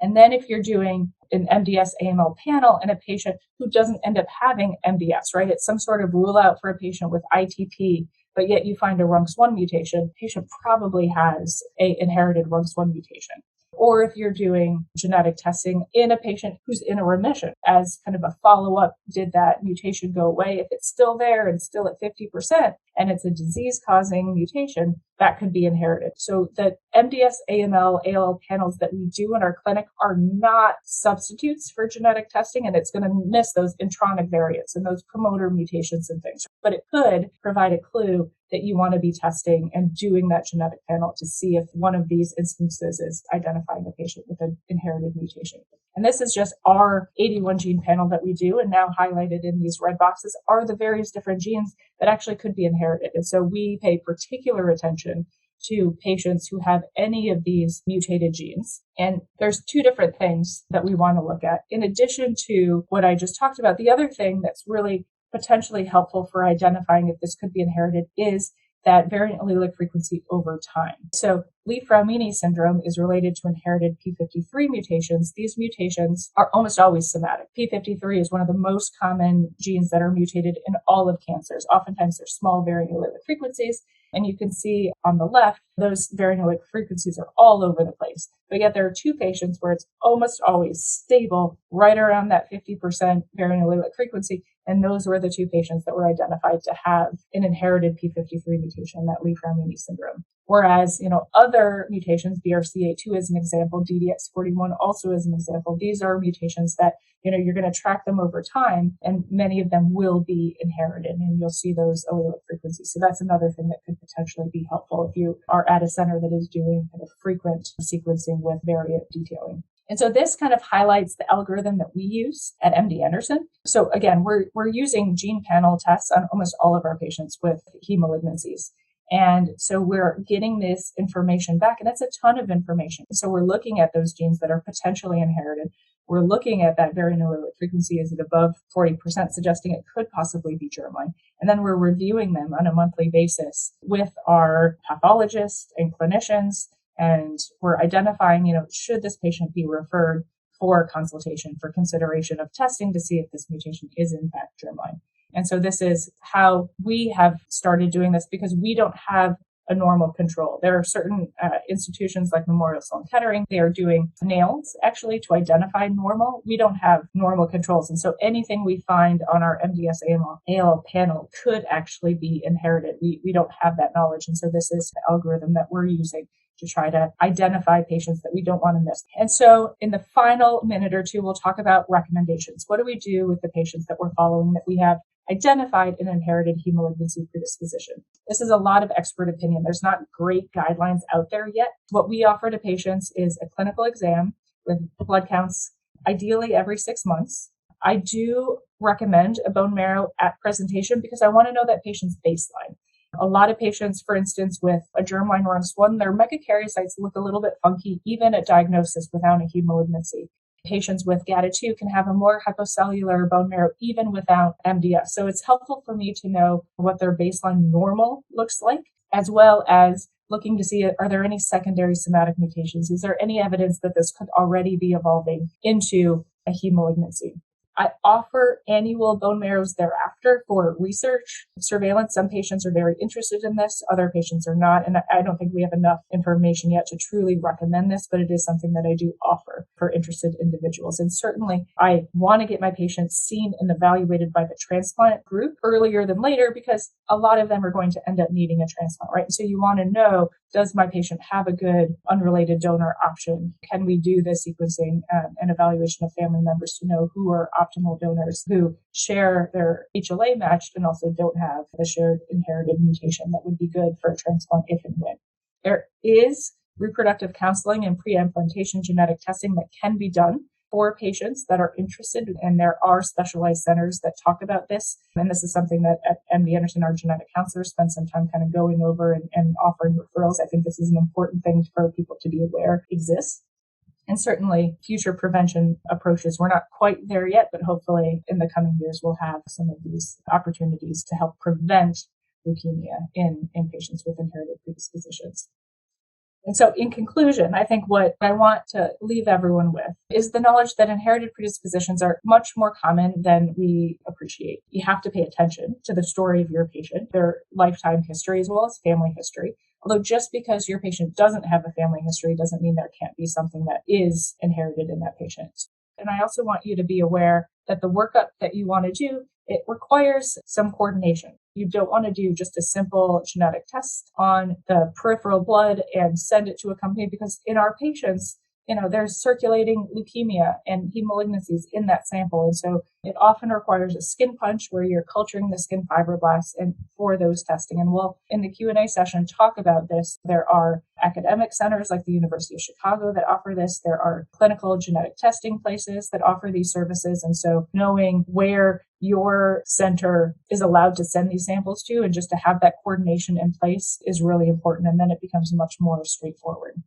Speaker 2: And then if you're doing an MDS AML panel and a patient who doesn't end up having MDS, right? It's some sort of rule out for a patient with ITP, but yet you find a RUNX1 mutation, patient probably has a inherited RUNX1 mutation. Or if you're doing genetic testing in a patient who's in a remission as kind of a follow-up, did that mutation go away? If it's still there and still at 50% and it's a disease-causing mutation, that could be inherited. So the MDS, AML, ALL panels that we do in our clinic are not substitutes for genetic testing, and it's going to miss those intronic variants and those promoter mutations and things. But it could provide a clue that you want to be testing and doing that genetic panel to see if one of these instances is identifying a patient with an inherited mutation. And this is just our 81 gene panel that we do. And now highlighted in these red boxes are the various different genes that actually could be inherited. And so we pay particular attention to patients who have any of these mutated genes. And there's two different things that we want to look at. In addition to what I just talked about, the other thing that's really potentially helpful for identifying if this could be inherited is that variant allelic frequency over time. So Li-Fraumeni syndrome is related to inherited p53 mutations. These mutations are almost always somatic. P53 is one of the most common genes that are mutated in all of cancers. Oftentimes they're small variant allelic frequencies. And you can see on the left, those variant allelic frequencies are all over the place. But yet there are two patients where it's almost always stable, right around that 50% variant allelic frequency. And those were the two patients that were identified to have an inherited p53 mutation, that Li-Fraumeni syndrome. Whereas, other mutations, BRCA2 as an example, DDX41 also as an example, these are mutations that, you're going to track them over time, and many of them will be inherited, and you'll see those allelic frequencies. So that's another thing that could potentially be helpful if you are at a center that is doing kind of frequent sequencing with variant detailing. And so this kind of highlights the algorithm that we use at MD Anderson. So again, we're using gene panel tests on almost all of our patients with heme malignancies. And so we're getting this information back, and that's a ton of information. So we're looking at those genes that are potentially inherited. We're looking at that variant allelic frequency. Is it above 40%, suggesting it could possibly be germline? And then we're reviewing them on a monthly basis with our pathologists and clinicians. And we're identifying, should this patient be referred for consultation, for consideration of testing to see if this mutation is in fact germline. And so this is how we have started doing this, because we don't have a normal control. There are certain institutions like Memorial Sloan Kettering, they are doing nails actually to identify normal. We don't have normal controls. And so anything we find on our MDS ALL panel could actually be inherited. We don't have that knowledge. And so this is the algorithm that we're using to try to identify patients that we don't want to miss. And so in the final minute or two, we'll talk about recommendations. What do we do with the patients that we're following that we have identified an inherited heme malignancy predisposition? This is a lot of expert opinion. There's not great guidelines out there yet. What we offer to patients is a clinical exam with blood counts, ideally every 6 months. I do recommend a bone marrow at presentation because I want to know that patient's baseline. A lot of patients, for instance, with a germline RUNX1, their megakaryocytes look a little bit funky, even at diagnosis without a heme malignancy. Patients with GATA2 can have a more hypocellular bone marrow even without MDS. So it's helpful for me to know what their baseline normal looks like, as well as looking to see, are there any secondary somatic mutations? Is there any evidence that this could already be evolving into a heme malignancy? I offer annual bone marrows thereafter for research, surveillance. Some patients are very interested in this. Other patients are not. And I don't think we have enough information yet to truly recommend this, but it is something that I do offer for interested individuals. And certainly I want to get my patients seen and evaluated by the transplant group earlier than later, because a lot of them are going to end up needing a transplant, right? So you want to know, does my patient have a good unrelated donor option? Can we do the sequencing and evaluation of family members to know who are optimal donors who share their HLA matched and also don't have the shared inherited mutation that would be good for a transplant if and when? There is reproductive counseling and pre-implantation genetic testing that can be done for patients that are interested, and there are specialized centers that talk about this. And this is something that at MD Anderson, our genetic counselors spend some time kind of going over and offering referrals. I think this is an important thing for people to be aware exists. And certainly future prevention approaches. We're not quite there yet, but hopefully in the coming years, we'll have some of these opportunities to help prevent leukemia in patients with inherited predispositions. And so in conclusion, I think what I want to leave everyone with is the knowledge that inherited predispositions are much more common than we appreciate. You have to pay attention to the story of your patient, their lifetime history, as well as family history. Although just because your patient doesn't have a family history doesn't mean there can't be something that is inherited in that patient. And I also want you to be aware that the workup that you want to do, it requires some coordination. You don't want to do just a simple genetic test on the peripheral blood and send it to a company, because in our patients, there's circulating leukemia and heme malignancies in that sample. And so it often requires a skin punch where you're culturing the skin fibroblasts and for those testing. And we'll, in the Q&A session, talk about this. There are academic centers like the University of Chicago that offer this. There are clinical genetic testing places that offer these services. And so knowing where your center is allowed to send these samples to, and just to have that coordination in place, is really important. And then it becomes much more straightforward.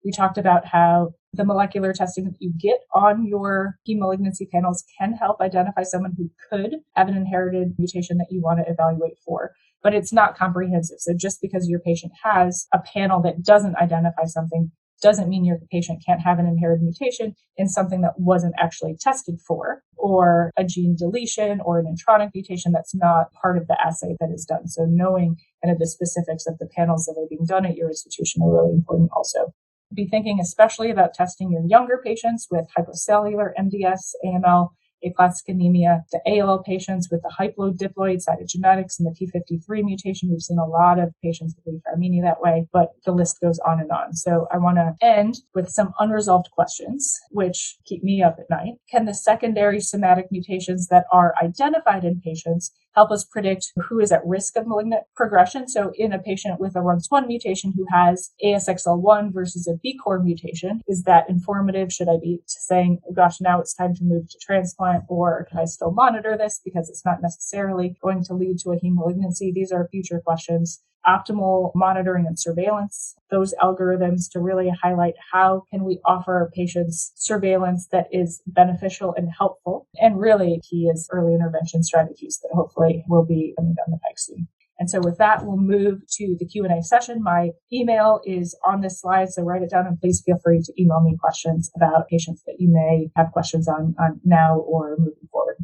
Speaker 2: We talked about how the molecular testing that you get on your heme malignancy panels can help identify someone who could have an inherited mutation that you want to evaluate for, but it's not comprehensive. So just because your patient has a panel that doesn't identify something doesn't mean your patient can't have an inherited mutation in something that wasn't actually tested for, or a gene deletion or an intronic mutation that's not part of the assay that is done. So knowing kind of the specifics of the panels that are being done at your institution are really important also. Be thinking especially about testing your younger patients with hypocellular MDS, AML, aplastic anemia, the ALL patients with the hyploidiploid cytogenetics and the P53 mutation. We've seen a lot of patients with leukemia that way, but the list goes on and on. So I want to end with some unresolved questions, which keep me up at night. Can the secondary somatic mutations that are identified in patients help us predict who is at risk of malignant progression? So in a patient with a RUNX1 mutation who has ASXL1 versus a BCOR mutation, is that informative? Should I be saying, oh gosh, now it's time to move to transplant, or can I still monitor this because it's not necessarily going to lead to a heme malignancy? These are future questions. Optimal monitoring and surveillance, those algorithms to really highlight how can we offer patients surveillance that is beneficial and helpful. And really key is early intervention strategies that hopefully will be coming down the pike soon. And so with that, we'll move to the Q&A session. My email is on this slide, so write it down, and please feel free to email me questions about patients that you may have questions on now or moving forward.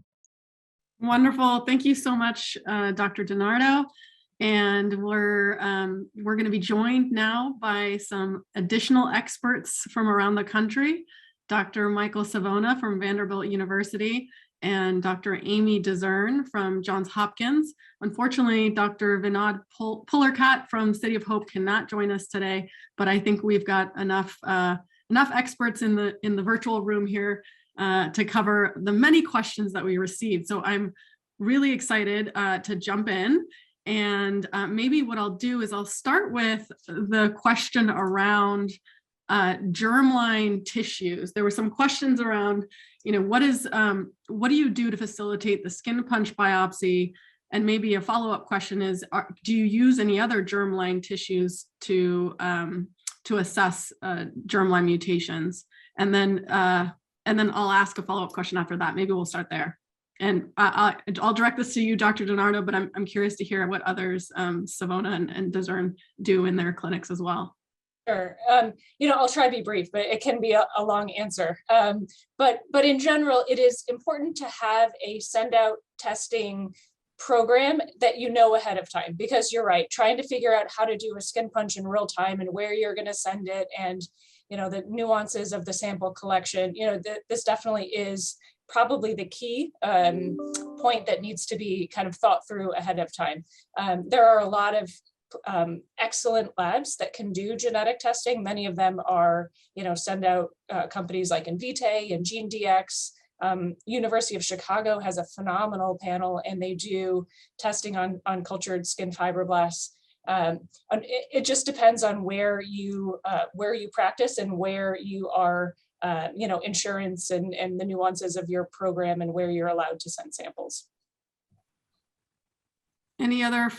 Speaker 1: Wonderful. Thank you so much, Dr. DiNardo. And we're going to be joined now by some additional experts from around the country, Dr. Michael Savona from Vanderbilt University and Dr. Amy DeZern from Johns Hopkins. Unfortunately, Dr. Vinod Pullerkat from City of Hope cannot join us today, but I think we've got enough experts in the virtual room here to cover the many questions that we received. So I'm really excited to jump in. And maybe what I'll do is I'll start with the question around germline tissues. There were some questions around, what do you do to facilitate the skin punch biopsy? And maybe a follow-up question is, do you use any other germline tissues to assess germline mutations? And then I'll ask a follow-up question after that. Maybe we'll start there. And I'll direct this to you, Dr. DiNardo, but I'm curious to hear what others, Savona and DeZern, do in their clinics as well.
Speaker 3: Sure. I'll try to be brief, but it can be a long answer. But in general, it is important to have a send out testing program that you know ahead of time, because you're right, trying to figure out how to do a skin punch in real time and where you're going to send it, and the nuances of the sample collection. This definitely is probably the key point that needs to be kind of thought through ahead of time. There are a lot of excellent labs that can do genetic testing. Many of them are, send out companies like Invitae and GeneDx. University of Chicago has a phenomenal panel, and they do testing on cultured skin fibroblasts. It just depends on where you practice and where you are, insurance and the nuances of your program and where you're allowed to send samples.
Speaker 1: Any other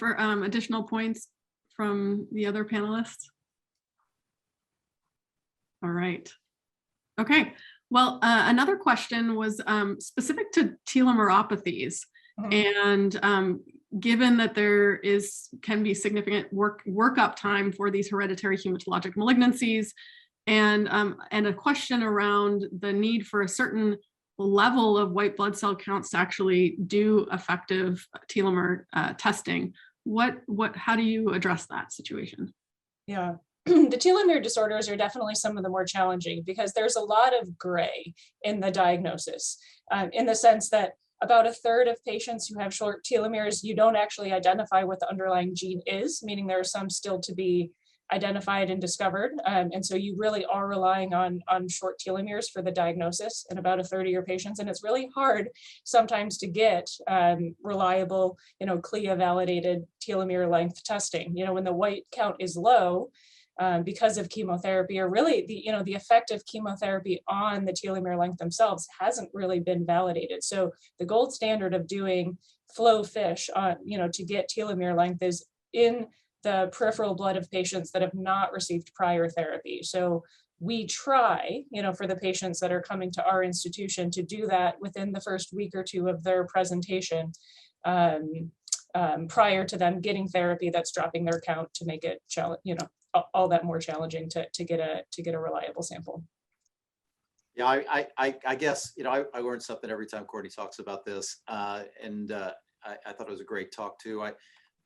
Speaker 1: additional points from the other panelists? All right. Okay. Well, another question was specific to telomeropathies. Mm-hmm. And given that there can be significant workup time for these hereditary hematologic malignancies, and a question around the need for a certain level of white blood cell counts to actually do effective telomere testing. How do you address that situation?
Speaker 3: Yeah. The telomere disorders are definitely some of the more challenging, because there's a lot of gray in the diagnosis, in the sense that About a third of patients who have short telomeres, you don't actually identify what the underlying gene is, meaning there are some still to be identified and discovered. And so you really are relying on short telomeres for the diagnosis in about a third of your patients. And it's really hard sometimes to get reliable, CLIA validated telomere length testing. When the white count is low, because of chemotherapy, or really the effect of chemotherapy on the telomere length themselves hasn't really been validated. So the gold standard of doing flow FISH to get telomere length is in the peripheral blood of patients that have not received prior therapy. So we try, for the patients that are coming to our institution, to do that within the first week or two of their presentation, prior to them getting therapy that's dropping their count to make it all that more challenging to get a reliable sample.
Speaker 4: Yeah, I guess I learned something every time Courtney talks about this, and I thought it was a great talk too.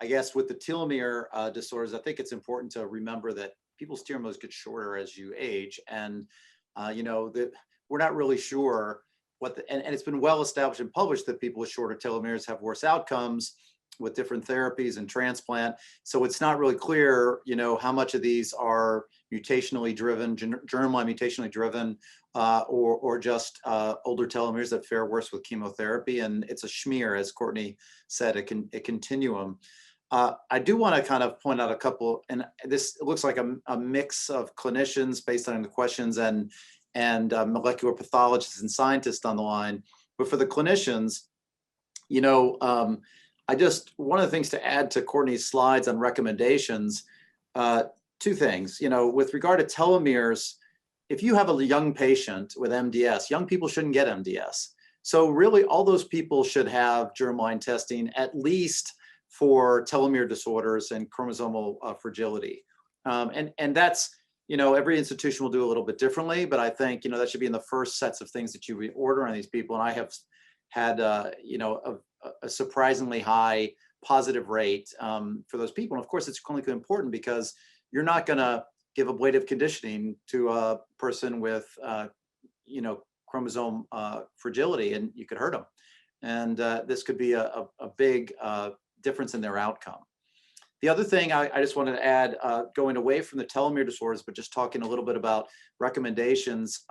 Speaker 4: I guess with the telomere disorders, I think it's important to remember that people's telomeres get shorter as you age, and that we're not really sure what and it's been well established and published that people with shorter telomeres have worse outcomes with different therapies and transplant. So it's not really clear, how much of these are mutationally driven, germline mutationally driven, or just older telomeres that fare worse with chemotherapy. And it's a schmear, as Courtney said, a continuum. I do want to kind of point out a couple, and this looks like a mix of clinicians based on the questions and molecular pathologists and scientists on the line. But for the clinicians, one of the things to add to Courtney's slides on recommendations, two things, with regard to telomeres, if you have a young patient with MDS, young people shouldn't get MDS. So really all those people should have germline testing, at least for telomere disorders and chromosomal fragility. And that's, every institution will do a little bit differently, but I think, that should be in the first sets of things that you order on these people. And I have had, a surprisingly high positive rate for those people. And of course, it's clinically important because you're not going to give ablative conditioning to a person with, chromosome fragility, and you could hurt them. And this could be a big difference in their outcome. The other thing I just wanted to add, going away from the telomere disorders, but just talking a little bit about recommendations,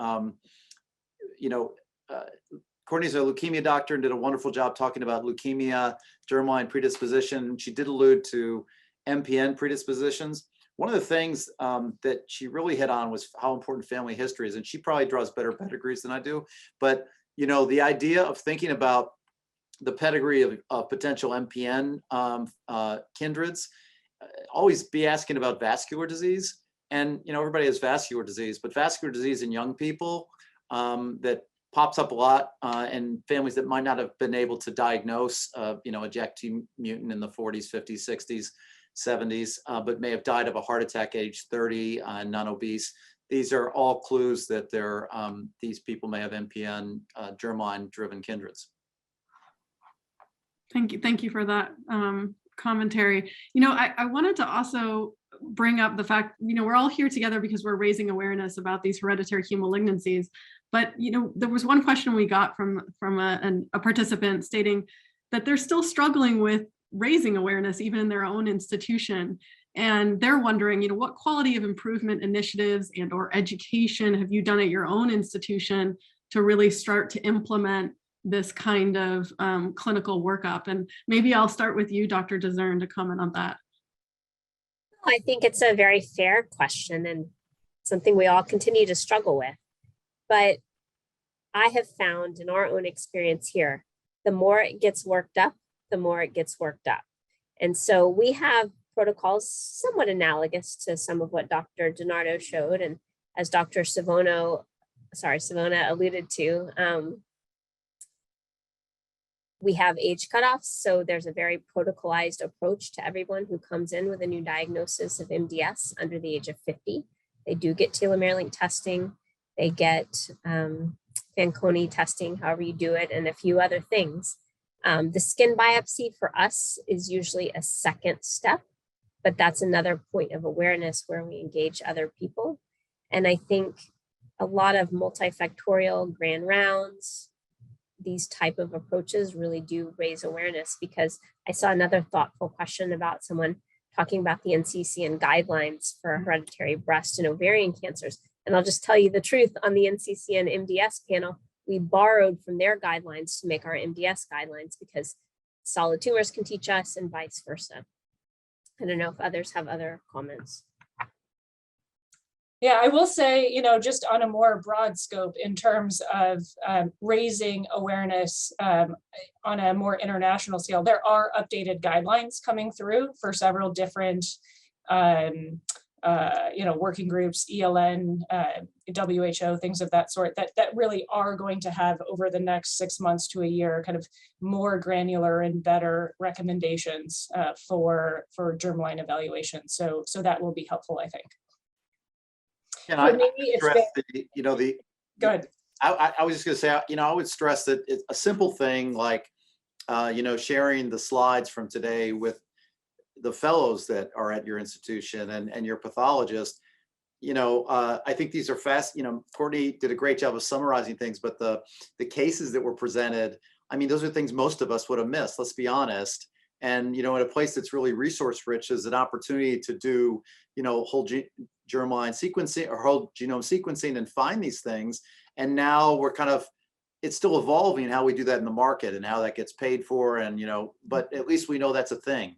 Speaker 4: Courtney's a leukemia doctor and did a wonderful job talking about leukemia, germline predisposition. She did allude to MPN predispositions. One of the things that she really hit on was how important family history is, and she probably draws better pedigrees than I do. But the idea of thinking about the pedigree of potential MPN kindreds, always be asking about vascular disease. And everybody has vascular disease, but vascular disease in young people that pops up a lot in families that might not have been able to diagnose, a JAK2 mutant in the 40s, 50s, 60s, 70s, but may have died of a heart attack at age 30, non-obese. These are all clues that these people may have MPN germline-driven kindreds.
Speaker 1: Thank you for that commentary. I wanted to also bring up the fact, we're all here together because we're raising awareness about these hereditary malignancies. But, there was one question we got from a participant stating that they're still struggling with raising awareness even in their own institution. And they're wondering, what quality of improvement initiatives and or education have you done at your own institution to really start to implement this kind of clinical workup? And maybe I'll start with you, Dr. DeZern, to comment on that.
Speaker 5: I think it's a very fair question and something we all continue to struggle with. But I have found in our own experience here, the more it gets worked up, the more it gets worked up. And so we have protocols somewhat analogous to some of what Dr. DiNardo showed. And as Dr. Savona alluded to, we have age cutoffs. So there's a very protocolized approach to everyone who comes in with a new diagnosis of MDS under the age of 50. They do get telomere link testing. They get Fanconi testing, however you do it, and a few other things. The skin biopsy for us is usually a second step, but that's another point of awareness where we engage other people. And I think a lot of multifactorial grand rounds, these type of approaches really do raise awareness, because I saw another thoughtful question about someone talking about the NCCN guidelines for hereditary breast and ovarian cancers. And I'll just tell you the truth, on the NCCN MDS panel, we borrowed from their guidelines to make our MDS guidelines, because solid tumors can teach us and vice versa. I don't know if others have other comments.
Speaker 3: Yeah, I will say, you know, just on a more broad scope in terms of raising awareness on a more international scale, there are updated guidelines coming through for several different, you know, working groups, ELN, WHO, things of that sort, that really are going to have over the next 6 months to a year kind of more granular and better recommendations for germline evaluation. So that will be helpful, I think.
Speaker 4: And
Speaker 3: For me, it's been- Go ahead.
Speaker 4: I was just going to say, you know, I would stress that it's a simple thing like, you know, sharing the slides from today with the fellows that are at your institution and your pathologist. You know, I think these are fast. You know, Courtney did a great job of summarizing things, but the cases that were presented, I mean, those are things most of us would have missed, let's be honest. And, you know, in a place that's really resource rich, is an opportunity to do, you know, whole germline sequencing or whole genome sequencing and find these things. And now we're kind of, it's still evolving how we do that in the market and how that gets paid for. And, you know, but at least we know that's a thing.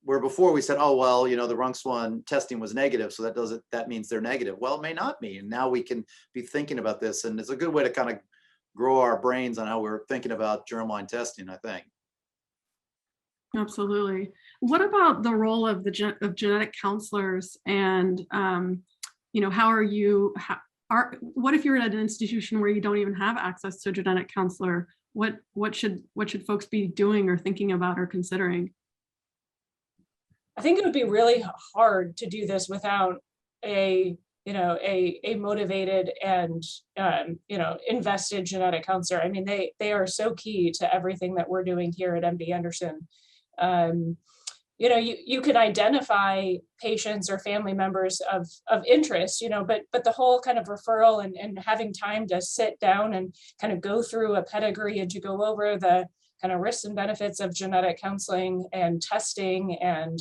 Speaker 4: Where before we said, oh, well, you know, the RUNX1 testing was negative, so that means they're negative. Well, it may not be. And now we can be thinking about this. And it's a good way to kind of grow our brains on how we're thinking about germline testing, I think.
Speaker 1: Absolutely. What about the role of the of genetic counselors, and you know, what if you're at an institution where you don't even have access to a genetic counselor? What should folks be doing or thinking about or considering?
Speaker 3: I think it would be really hard to do this without a motivated and you know, invested genetic counselor. I mean, they are so key to everything that we're doing here at MD Anderson. You know, you can identify patients or family members of interest, you know, but the whole kind of referral and having time to sit down and kind of go through a pedigree and to go over the kind of risks and benefits of genetic counseling and testing. And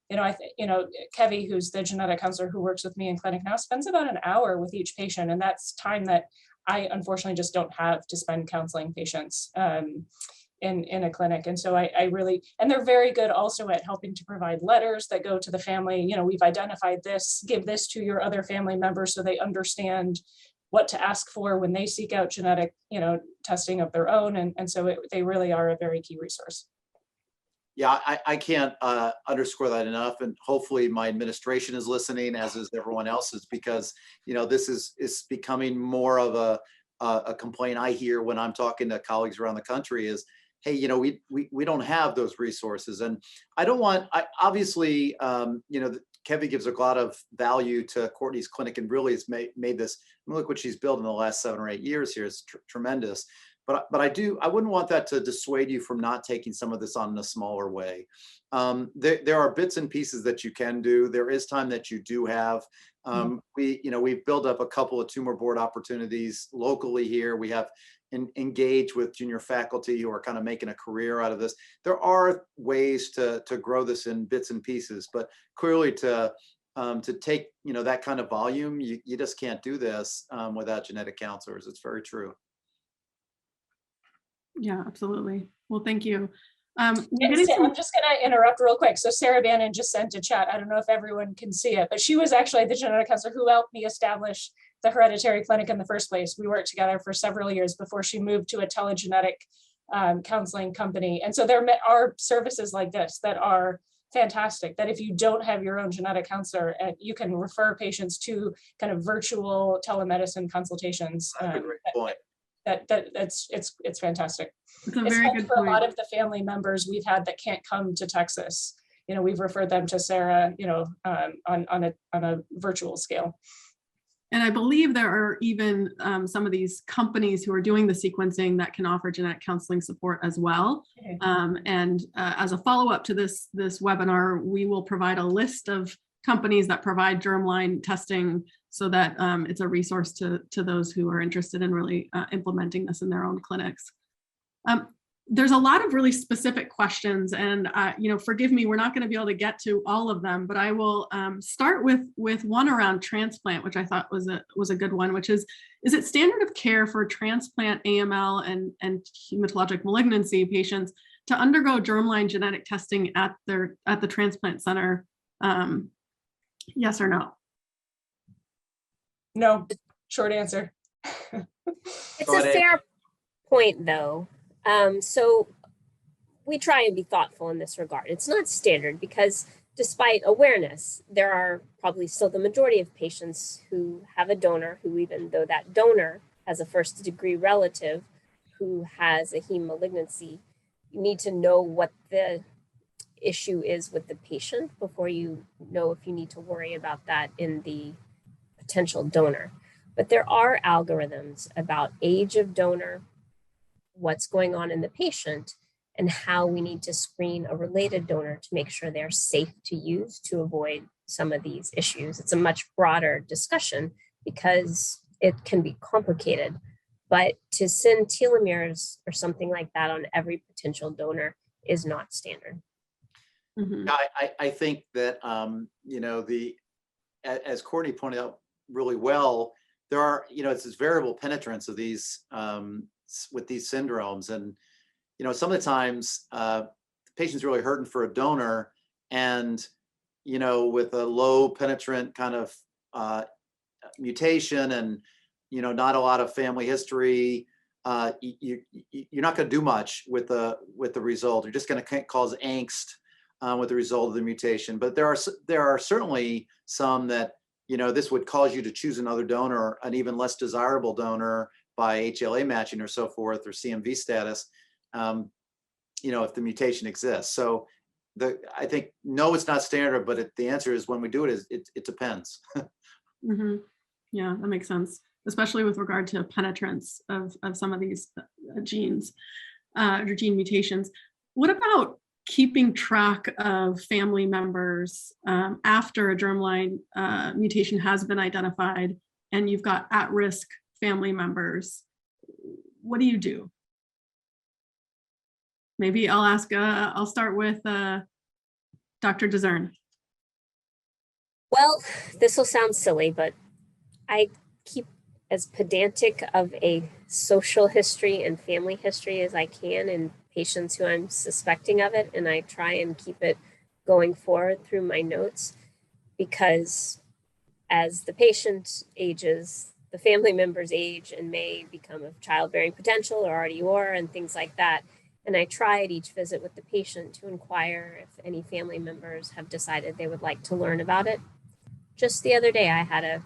Speaker 3: you know, Kevy, who's the genetic counselor who works with me in clinic now, spends about an hour with each patient. And that's time that I unfortunately just don't have to spend counseling patients in a clinic. And so I really, and they're very good also at helping to provide letters that go to the family. You know, we've identified this, give this to your other family members so they understand what to ask for when they seek out genetic, you know, testing of their own. And so they really are a very key resource.
Speaker 4: Yeah, I can't underscore that enough. And hopefully my administration is listening, as is everyone else's, because, you know, this is becoming more of a complaint I hear when I'm talking to colleagues around the country is, hey, you know, we don't have those resources. And obviously, you know, Kevy gives a lot of value to Courtney's clinic and really has made this, look what she's built in the last 7 or 8 years here. It's tremendous. But I wouldn't want that to dissuade you from not taking some of this on in a smaller way. There are bits and pieces that you can do. There is time that you do have. We've built up a couple of tumor board opportunities locally here. We have engaged with junior faculty who are kind of making a career out of this. There are ways to grow this in bits and pieces, but clearly to take, you know, that kind of volume, you just can't do this without genetic counselors. It's very true.
Speaker 1: Yeah, absolutely. Well, thank you.
Speaker 3: I'm just going to interrupt real quick. So Sarah Bannon just sent a chat. I don't know if everyone can see it, but she was actually the genetic counselor who helped me establish the Hereditary Clinic in the first place. We worked together for several years before she moved to a telegenetic counseling company. And so there are services like this that are fantastic, that if you don't have your own genetic counselor, you can refer patients to kind of virtual telemedicine consultations.
Speaker 4: That's a great point.
Speaker 3: It's fantastic.
Speaker 1: It's a very good
Speaker 3: for
Speaker 1: point.
Speaker 3: A lot of the family members we've had that can't come to Texas, you know, we've referred them to Sarah, you know, on a virtual scale.
Speaker 1: And I believe there are even some of these companies who are doing the sequencing that can offer genetic counseling support as well. And as a follow-up to this webinar, we will provide a list of companies that provide germline testing so that it's a resource to those who are interested in really implementing this in their own clinics. There's a lot of really specific questions, and forgive me, we're not going to be able to get to all of them, but I will start with one around transplant, which I thought was a good one, which is it standard of care for transplant AML and hematologic malignancy patients to undergo germline genetic testing at the transplant center? Yes or no?
Speaker 3: No, short answer.
Speaker 5: It's a fair point, though. So we try and be thoughtful in this regard. It's not standard because despite awareness, there are probably still the majority of patients who have a donor who, even though that donor has a first degree relative who has a heme malignancy, you need to know what the issue is with the patient before you know if you need to worry about that in the potential donor. But there are algorithms about age of donor, what's going on in the patient, and how we need to screen a related donor to make sure they're safe to use to avoid some of these issues. It's a much broader discussion because it can be complicated, but to send telomeres or something like that on every potential donor is not standard.
Speaker 1: Mm-hmm.
Speaker 4: I think that, as Courtney pointed out really well, there are, it's this variable penetrance of these, with these syndromes. And, some of the times the patient's really hurting for a donor, and, with a low penetrant kind of mutation and, not a lot of family history, you're not going to do much with the result. You're just going to cause angst with the result of the mutation. But there are certainly some that, this would cause you to choose another donor, an even less desirable donor, by HLA matching or so forth, or CMV status, if the mutation exists. So I think, no, it's not standard, but the answer is, when we do it, it depends.
Speaker 1: Mm-hmm. Yeah, that makes sense, especially with regard to penetrance of some of these genes or gene mutations. What about keeping track of family members after a germline mutation has been identified and you've got at-risk family members? What do you do? Maybe I'll start with Dr. DeZern.
Speaker 5: Well, this will sound silly, but I keep as pedantic of a social history and family history as I can in patients who I'm suspecting of it. And I try and keep it going forward through my notes, because as the patient ages, the family members age and may become of childbearing potential or already are, and things like that. And I try at each visit with the patient to inquire if any family members have decided they would like to learn about it. Just the other day, I had a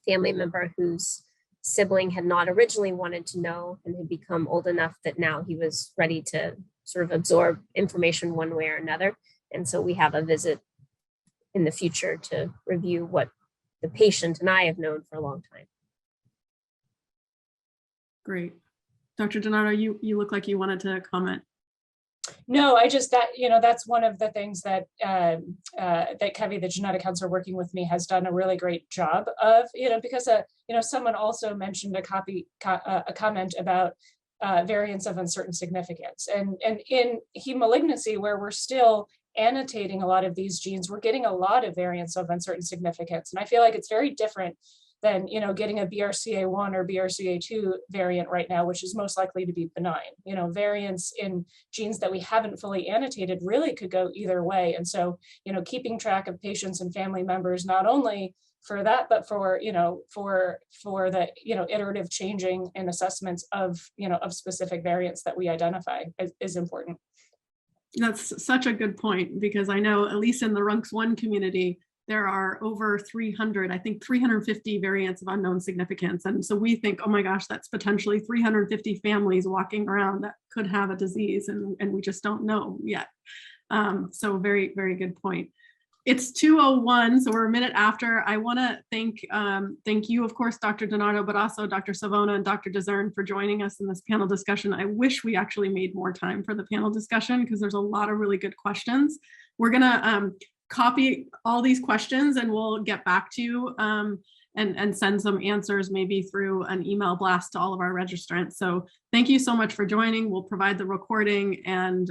Speaker 5: family member whose sibling had not originally wanted to know and had become old enough that now he was ready to sort of absorb information one way or another. And so we have a visit in the future to review what the patient and I have known for a long time.
Speaker 1: Great. Dr. DiNardo, you look like you wanted to comment.
Speaker 3: No, that's one of the things that that Kevi, the genetic counselor working with me, has done a really great job of, because someone also mentioned a comment about variants of uncertain significance, and in heme malignancy, where we're still annotating a lot of these genes, we're getting a lot of variants of uncertain significance, and I feel like it's very different than getting a BRCA1 or BRCA2 variant right now, which is most likely to be benign. Variants in genes that we haven't fully annotated really could go either way. And so, keeping track of patients and family members, not only for that, but for the iterative changing and assessments of specific variants that we identify is important.
Speaker 1: That's such a good point, because I know, at least in the RUNX1 community, there are over 300, I think 350 variants of unknown significance. And so we think, oh my gosh, that's potentially 350 families walking around that could have a disease, and we just don't know yet. So very, very good point. It's 2:01, so we're a minute after. I want to thank you, of course, Dr. DiNardo, but also Dr. Savona and Dr. DeZern for joining us in this panel discussion. I wish we actually made more time for the panel discussion, because there's a lot of really good questions. We're going to copy all these questions and we'll get back to you and send some answers maybe through an email blast to all of our registrants. So thank you so much for joining. We'll provide the recording, and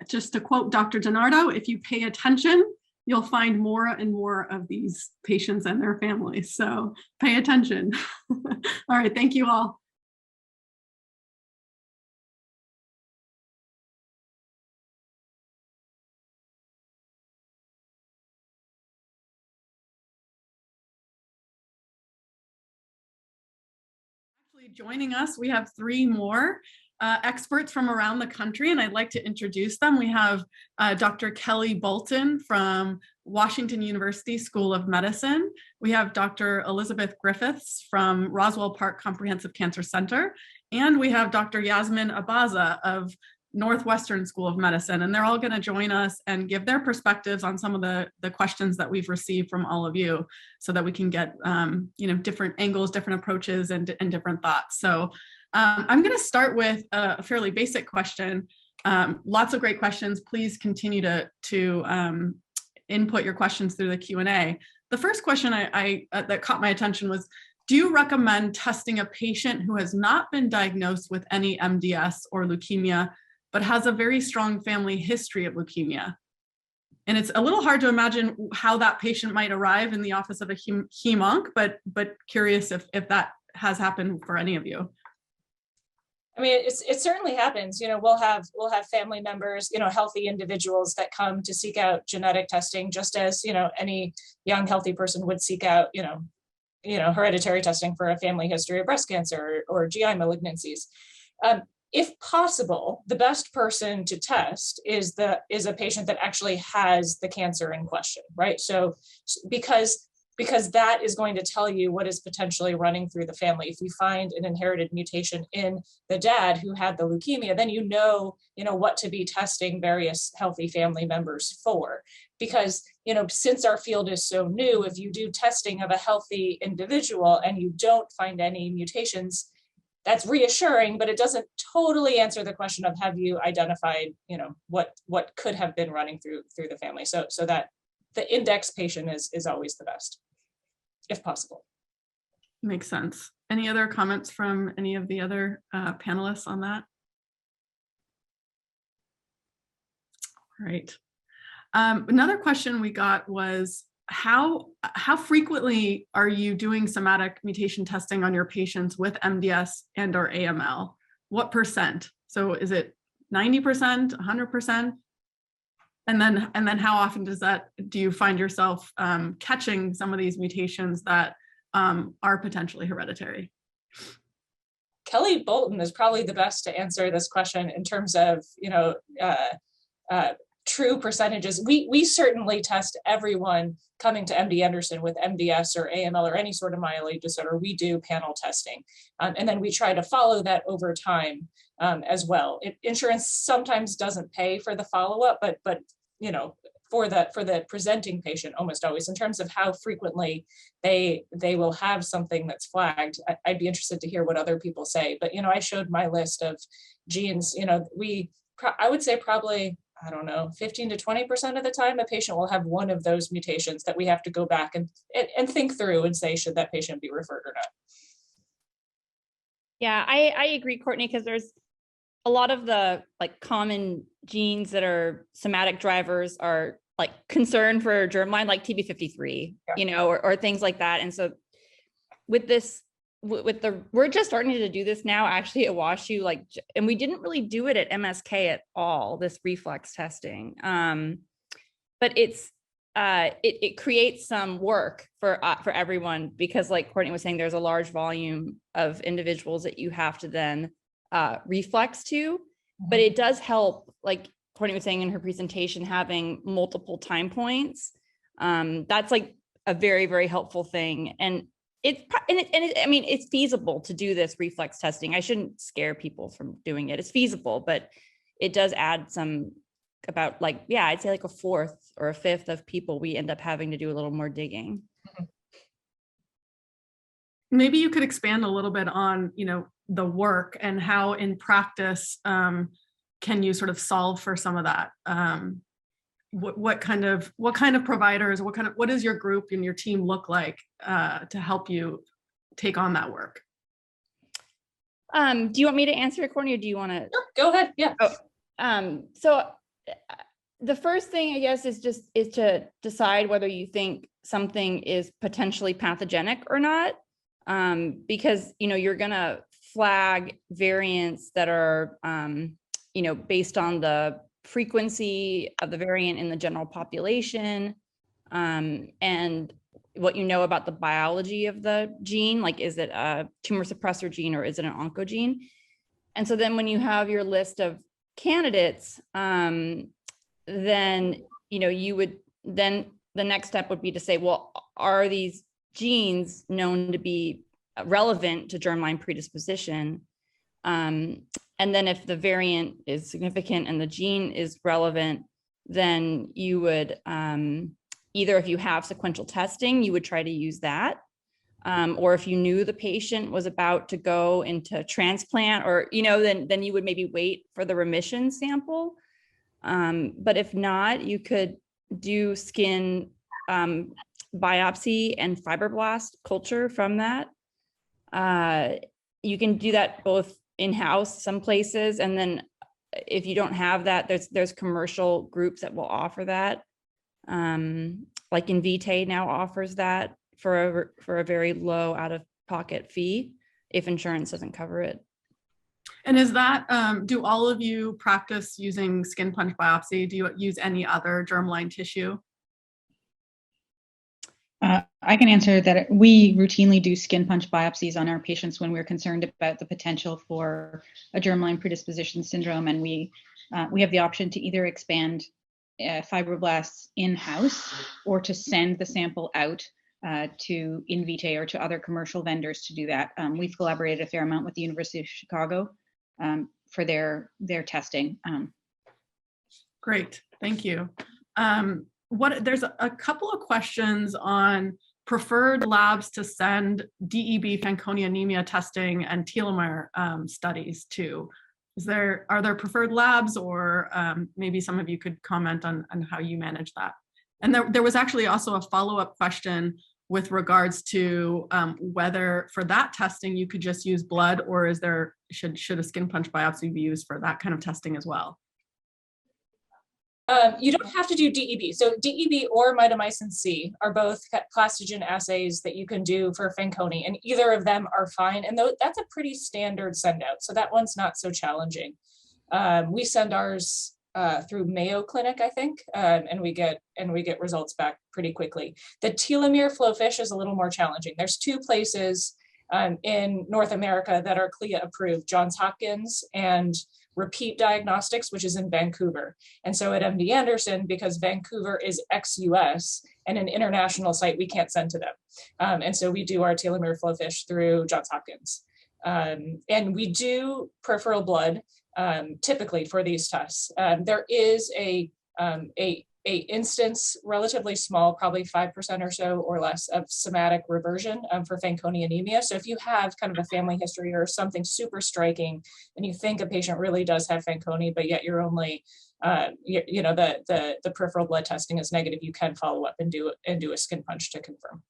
Speaker 1: just to quote Dr. DiNardo, if you pay attention, you'll find more and more of these patients and their families. So pay attention. All right, thank you all. Joining us, we have three more experts from around the country, and I'd like to introduce them. We have Dr. Kelly Bolton from Washington University School of Medicine. We have Dr. Elizabeth Griffiths from Roswell Park Comprehensive Cancer Center, and we have Dr. Yasmin Abaza of Northwestern School of Medicine, and they're all going to join us and give their perspectives on some of the questions that we've received from all of you, so that we can get different angles, different approaches, and different thoughts. So I'm going to start with a fairly basic question. Lots of great questions. Please continue to input your questions through the Q&A. The first question that caught my attention was, do you recommend testing a patient who has not been diagnosed with any MDS or leukemia, but has a very strong family history of leukemia? And it's a little hard to imagine how that patient might arrive in the office of a hem-onc, but curious if that has happened for any of you.
Speaker 3: I mean, it certainly happens. We'll have family members, healthy individuals that come to seek out genetic testing, just as any young healthy person would seek out hereditary testing for a family history of breast cancer or GI malignancies. If possible, the best person to test is a patient that actually has the cancer in question, right? So because that is going to tell you what is potentially running through the family. If you find an inherited mutation in the dad who had the leukemia, then you know what to be testing various healthy family members for. Because since our field is so new, if you do testing of a healthy individual and you don't find any mutations, that's reassuring, but it doesn't totally answer the question of, have you identified what could have been running through the family. So that the index patient is always the best, if possible.
Speaker 1: Makes sense. Any other comments from any of the other panelists on that? All right. Another question we got was, how frequently are you doing somatic mutation testing on your patients with MDS and or AML? What percent? So is it 90%, 100%? And then how often do you find yourself catching some of these mutations that are potentially hereditary?
Speaker 2: Kelly Bolton is probably the best to answer this question in terms of true percentages. We certainly test everyone coming to MD Anderson with MDS or AML or any sort of myeloid disorder. We do panel testing, and then we try to follow that over time as well. Insurance sometimes doesn't pay for the follow-up, but for the presenting patient, almost always. In terms of how frequently they will have something that's flagged, I'd be interested to hear what other people say. But I showed my list of genes. I would say probably, I don't know, 15 to 20% of the time, a patient will have one of those mutations that we have to go back and think through and say, should that patient be referred or not?
Speaker 6: Yeah, I agree, Courtney, because there's a lot of the common genes that are somatic drivers are concern for germline, like TB53, yeah. or things like that. And so with this, we're just starting to do this now actually at WashU, and we didn't really do it at MSK at all, this reflex testing. But it creates some work for everyone, because like Courtney was saying, there's a large volume of individuals that you have to then reflex to, but it does help, like Courtney was saying in her presentation, having multiple time points. That's a very, very helpful thing. And it's feasible to do this reflex testing. I shouldn't scare people from doing it. It's feasible, but it does add some, about I'd say a fourth or a fifth of people, we end up having to do a little more digging.
Speaker 1: Maybe you could expand a little bit on, the work and how in practice can you sort of solve for some of that? what kind of providers, what does your group and your team look like to help you take on that work?
Speaker 6: Do you want me to answer it, Courtney, or do you want to?
Speaker 3: Sure, go ahead. Yeah.
Speaker 6: So the first thing, I guess, is to decide whether you think something is potentially pathogenic or not, because you're gonna flag variants that are based on the frequency of the variant in the general population, and what you know about the biology of the gene, like is it a tumor suppressor gene or is it an oncogene? And so then when you have your list of candidates, then you would then the next step would be to say, well, are these genes known to be relevant to germline predisposition? And then if the variant is significant and the gene is relevant, then you would either, if you have sequential testing, you would try to use that. Or if you knew the patient was about to go into transplant, or, then you would maybe wait for the remission sample. But if not, you could do skin biopsy and fibroblast culture from that. You can do that both in-house some places, and then if you don't have that, there's commercial groups that will offer that. Like Invitae now offers that for a very low out-of-pocket fee if insurance doesn't cover it.
Speaker 1: And is that, do all of you practice using skin punch biopsy? Do you use any other germline tissue?
Speaker 7: I can answer that. We routinely do skin punch biopsies on our patients when we're concerned about the potential for a germline predisposition syndrome, and we have the option to either expand fibroblasts in-house or to send the sample out to Invitae or to other commercial vendors to do that. We've collaborated a fair amount with the University of Chicago for their testing.
Speaker 1: Great, thank you. There's a couple of questions on preferred labs to send DEB Fanconi anemia testing and telomere studies to. Are there preferred labs, or maybe some of you could comment on how you manage that? And there was actually also a follow-up question with regards to whether for that testing you could just use blood, or should a skin punch biopsy be used for that kind of testing as well?
Speaker 3: You don't have to do DEB. So DEB or mitomycin C are both clastogen assays that you can do for Fanconi, and either of them are fine. And that's a pretty standard send out. So that one's not so challenging. We send ours through Mayo Clinic, I think, and we get results back pretty quickly. The telomere flowfish is a little more challenging. There's two places in North America that are CLIA approved, Johns Hopkins and Repeat Diagnostics, which is in Vancouver. And so at MD Anderson, because Vancouver is ex-US and an international site, we can't send to them. And so we do our telomere flowfish through Johns Hopkins. And we do peripheral blood typically for these tests. There is a instance, relatively small, probably 5% or so or less, of somatic reversion for Fanconi anemia. So if you have kind of a family history or something super striking and you think a patient really does have Fanconi, but yet you're only, the peripheral blood testing is negative, you can follow up and do a skin punch to confirm.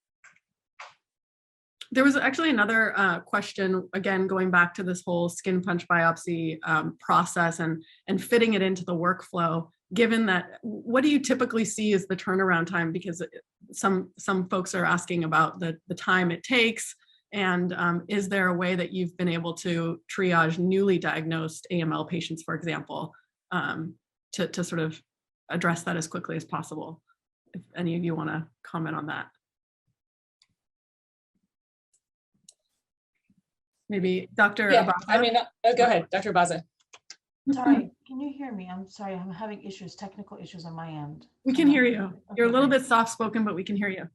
Speaker 1: There was actually another question, again, going back to this whole skin punch biopsy process and fitting it into the workflow. Given that, what do you typically see as the turnaround time? Because some folks are asking about the time it takes, and is there a way that you've been able to triage newly diagnosed AML patients, for example, to sort of address that as quickly as possible? If any of you want to comment on that. Maybe Dr.
Speaker 3: Yeah,
Speaker 1: Abaza?
Speaker 3: Go ahead, Dr. Abaza.
Speaker 8: Sorry, can you hear me? I'm sorry, I'm having technical issues on my end.
Speaker 1: We can hear you.
Speaker 8: Okay,
Speaker 1: You're a little
Speaker 8: great.
Speaker 1: bit soft-spoken, but we can hear you.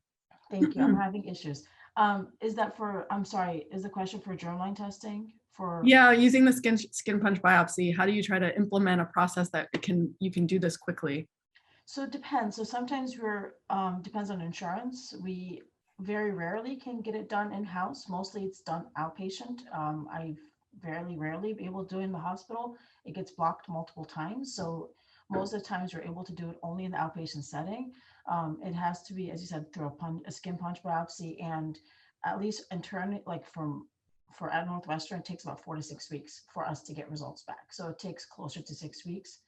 Speaker 8: Thank you, I'm having issues. Is that is the question for germline testing?
Speaker 1: Yeah, using the skin punch biopsy, how do you try to implement a process that you can do this quickly?
Speaker 8: So it depends. So sometimes depends on insurance. We very rarely can get it done in-house. Mostly it's done outpatient. I've rarely be able to do it in the hospital. It gets blocked multiple times. So Most of the times we're able to do it only in the outpatient setting. It has to be, as you said, through a skin punch biopsy, and at least internally, like for at Northwestern, it takes about 4 to 6 weeks for us to get results back. So it takes closer to 6 weeks.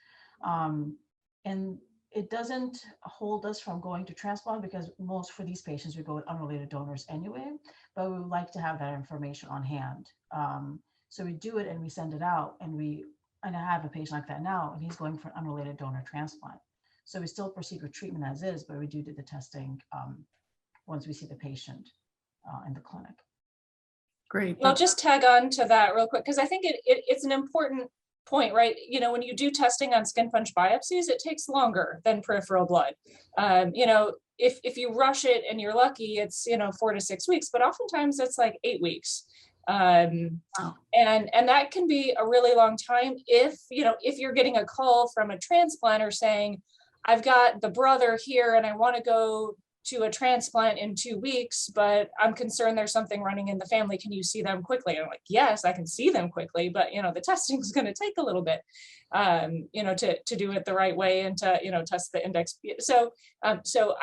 Speaker 8: And it doesn't hold us from going to transplant, because most for these patients, we go with unrelated donors anyway, but we would like to have that information on hand. So we do it and we send it out, and I have a patient like that now, and he's going for an unrelated donor transplant. So we still proceed with treatment as is, but we do the testing once we see the patient in the clinic.
Speaker 1: Great.
Speaker 3: I'll just tag on to that real quick, because I think it's an important point, right? You know, when you do testing on skin punch biopsies, it takes longer than peripheral blood. You know, if you rush it and you're lucky, it's, 4 to 6 weeks, but oftentimes it's like 8 weeks. And that can be a really long time if you're getting a call from a transplanter saying, I've got the brother here and I want to go to a transplant in 2 weeks, but I'm concerned there's something running in the family. Can you see them quickly? And I'm like, yes, I can see them quickly, but the testing is going to take a little bit, to do it the right way and to, test the index. So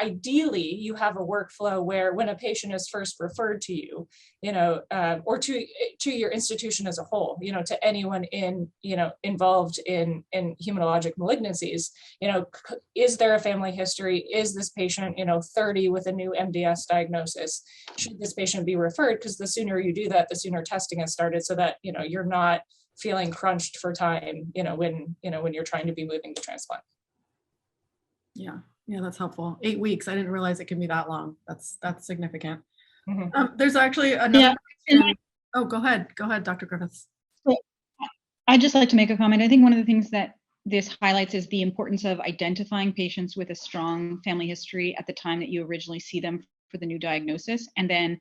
Speaker 3: ideally you have a workflow where when a patient is first referred to you, or to your institution as a whole, to anyone involved in hematologic malignancies, is there a family history? Is this patient, 30 with a new MDS diagnosis? Should this patient be referred? Because the sooner you do that, the sooner testing is started, so that, you're not feeling crunched for time, when you're trying to be moving to transplant.
Speaker 1: Yeah, that's helpful. 8 weeks. I didn't realize it can be that long. That's significant.
Speaker 3: Mm-hmm.
Speaker 1: There's actually another question. Oh, go ahead, Dr. Griffiths.
Speaker 7: I'd just like to make a comment. I think one of the things that this highlights is the importance of identifying patients with a strong family history at the time that you originally see them for the new diagnosis, and then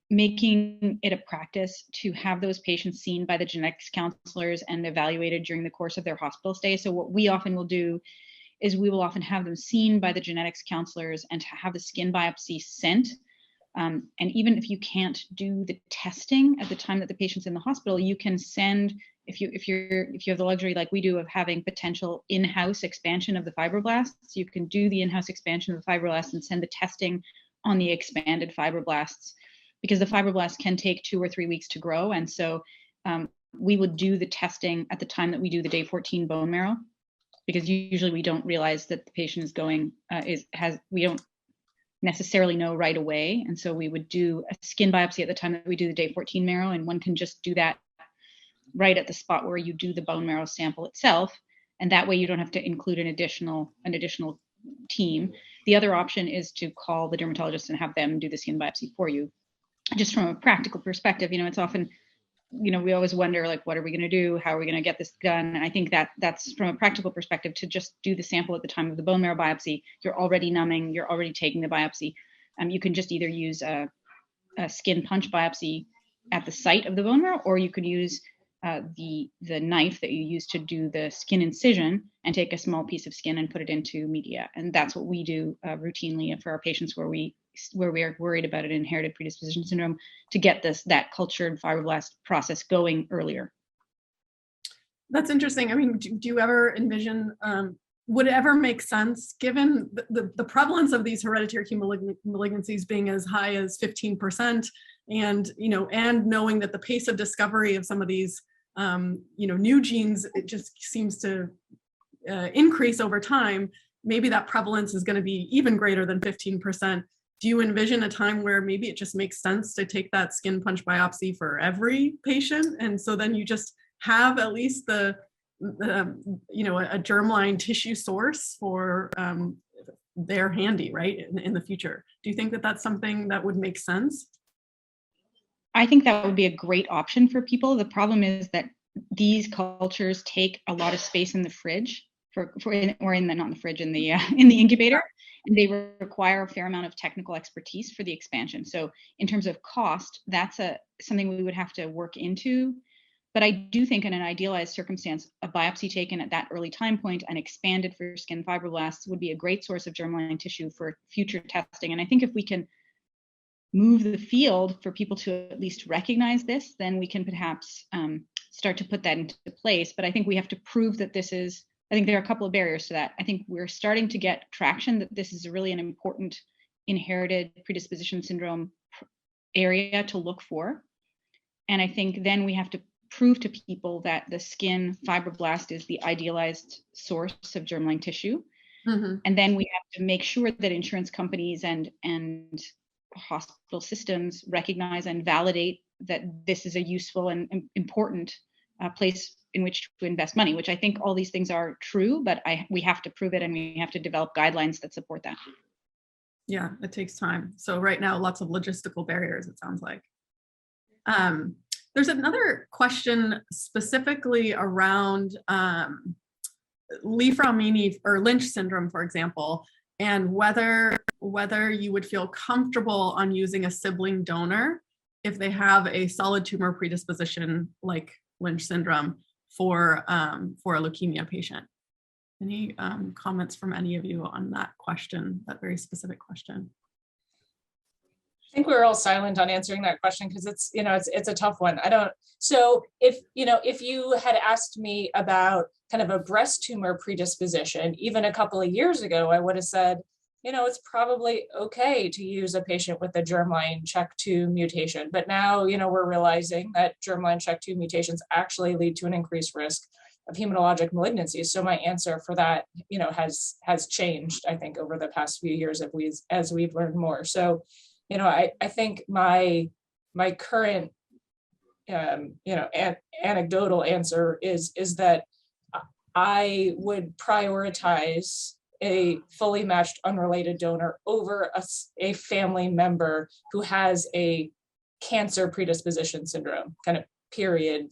Speaker 7: making it a practice to have those patients seen by the genetics counselors and evaluated during the course of their hospital stay. So what we often will do is we will often have them seen by the genetics counselors and to have the skin biopsy sent. And even if you can't do the testing at the time that the patient's in the hospital, you can send, if you have the luxury like we do of having potential in-house expansion of the fibroblasts, you can do the in-house expansion of the fibroblasts and send the testing on the expanded fibroblasts, because the fibroblasts can take 2 or 3 weeks to grow. And so we would do the testing at the time that we do the day 14 bone marrow, because usually we don't realize that the patient is going, we don't necessarily know right away. And so we would do a skin biopsy at the time that we do the day 14 marrow, and one can just do that right at the spot where you do the bone marrow sample itself. And that way you don't have to include an additional team. The other option is to call the dermatologist and have them do the skin biopsy for you. Just from a practical perspective, it's often, we always wonder, like, what are we going to do? How are we going to get this done? And I think that's from a practical perspective, to just do the sample at the time of the bone marrow biopsy. You're already numbing, you're already taking the biopsy. You can just either use a skin punch biopsy at the site of the bone marrow, or you could use the knife that you use to do the skin incision and take a small piece of skin and put it into media. And that's what we do routinely for our patients where we are worried about an inherited predisposition syndrome, to get that cultured fibroblast process going earlier.
Speaker 1: That's interesting. I mean, do you ever envision, would it ever make sense, given the prevalence of these hereditary malignancies being as high as 15%, and knowing that the pace of discovery of some of these new genes, it just seems to increase over time, maybe that prevalence is going to be even greater than 15%. Do you envision a time where maybe it just makes sense to take that skin punch biopsy for every patient, and so then you just have at least a germline tissue source for their handy, right, in the future? Do you think that that's something that would make sense?
Speaker 7: I think that would be a great option for people. The problem is that these cultures take a lot of space in the fridge, in the incubator, and they require a fair amount of technical expertise for the expansion. So in terms of cost, that's something we would have to work into. But I do think in an idealized circumstance, a biopsy taken at that early time point and expanded for skin fibroblasts would be a great source of germline tissue for future testing. And I think if we can move the field for people to at least recognize this, then we can perhaps start to put that into place. But I think we have to prove that this is I think there are a couple of barriers to that. I think we're starting to get traction that this is really an important inherited predisposition syndrome area to look for. And I think then we have to prove to people that the skin fibroblast is the idealized source of germline tissue.
Speaker 1: Mm-hmm.
Speaker 7: And then we have to make sure that insurance companies and hospital systems recognize and validate that this is a useful and important place in which to invest money, which I think all these things are true, but we have to prove it, and we have to develop guidelines that support that.
Speaker 1: Yeah, it takes time. So right now, lots of logistical barriers, it sounds like. There's another question specifically around Li-Fraumeni or Lynch syndrome, for example, and whether you would feel comfortable on using a sibling donor if they have a solid tumor predisposition like Lynch syndrome for a leukemia patient. Any comments from any of you on that question, that very specific question?
Speaker 3: I think we were all silent on answering that question because it's a tough one. So if you had asked me about kind of a breast tumor predisposition, even a couple of years ago, I would have said, it's probably okay to use a patient with a germline CHEK2 mutation. But now, we're realizing that germline CHEK2 mutations actually lead to an increased risk of hematologic malignancies. So my answer for that, has changed, I think, over the past few years as we've learned more. So, I think my current, anecdotal answer is that I would prioritize a fully matched unrelated donor over a family member who has a cancer predisposition syndrome, kind of period,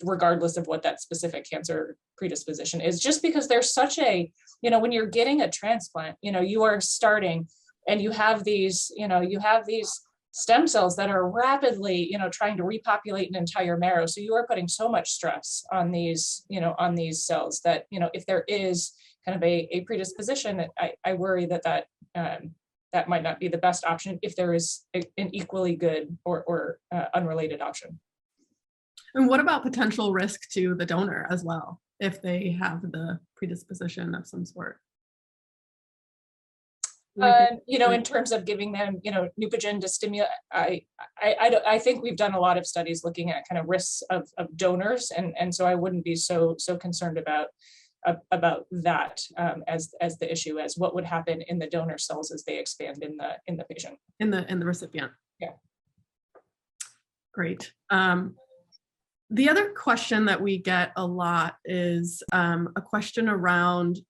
Speaker 3: regardless of what that specific cancer predisposition is, just because there's such a, when you're getting a transplant, you are starting and you have these stem cells that are rapidly, trying to repopulate an entire marrow. So you are putting so much stress on these, on these cells that, if there is kind of a predisposition, I worry that might not be the best option if there is an equally good or unrelated option.
Speaker 1: And what about potential risk to the donor as well, if they have the predisposition of some sort?
Speaker 3: In terms of giving them, Neupogen to stimulate, I think we've done a lot of studies looking at kind of risks of donors, and so I wouldn't be so concerned about that as the issue as what would happen in the donor cells as they expand in the patient,
Speaker 1: in the recipient.
Speaker 3: Yeah.
Speaker 1: Great. The other question that we get a lot is a question around,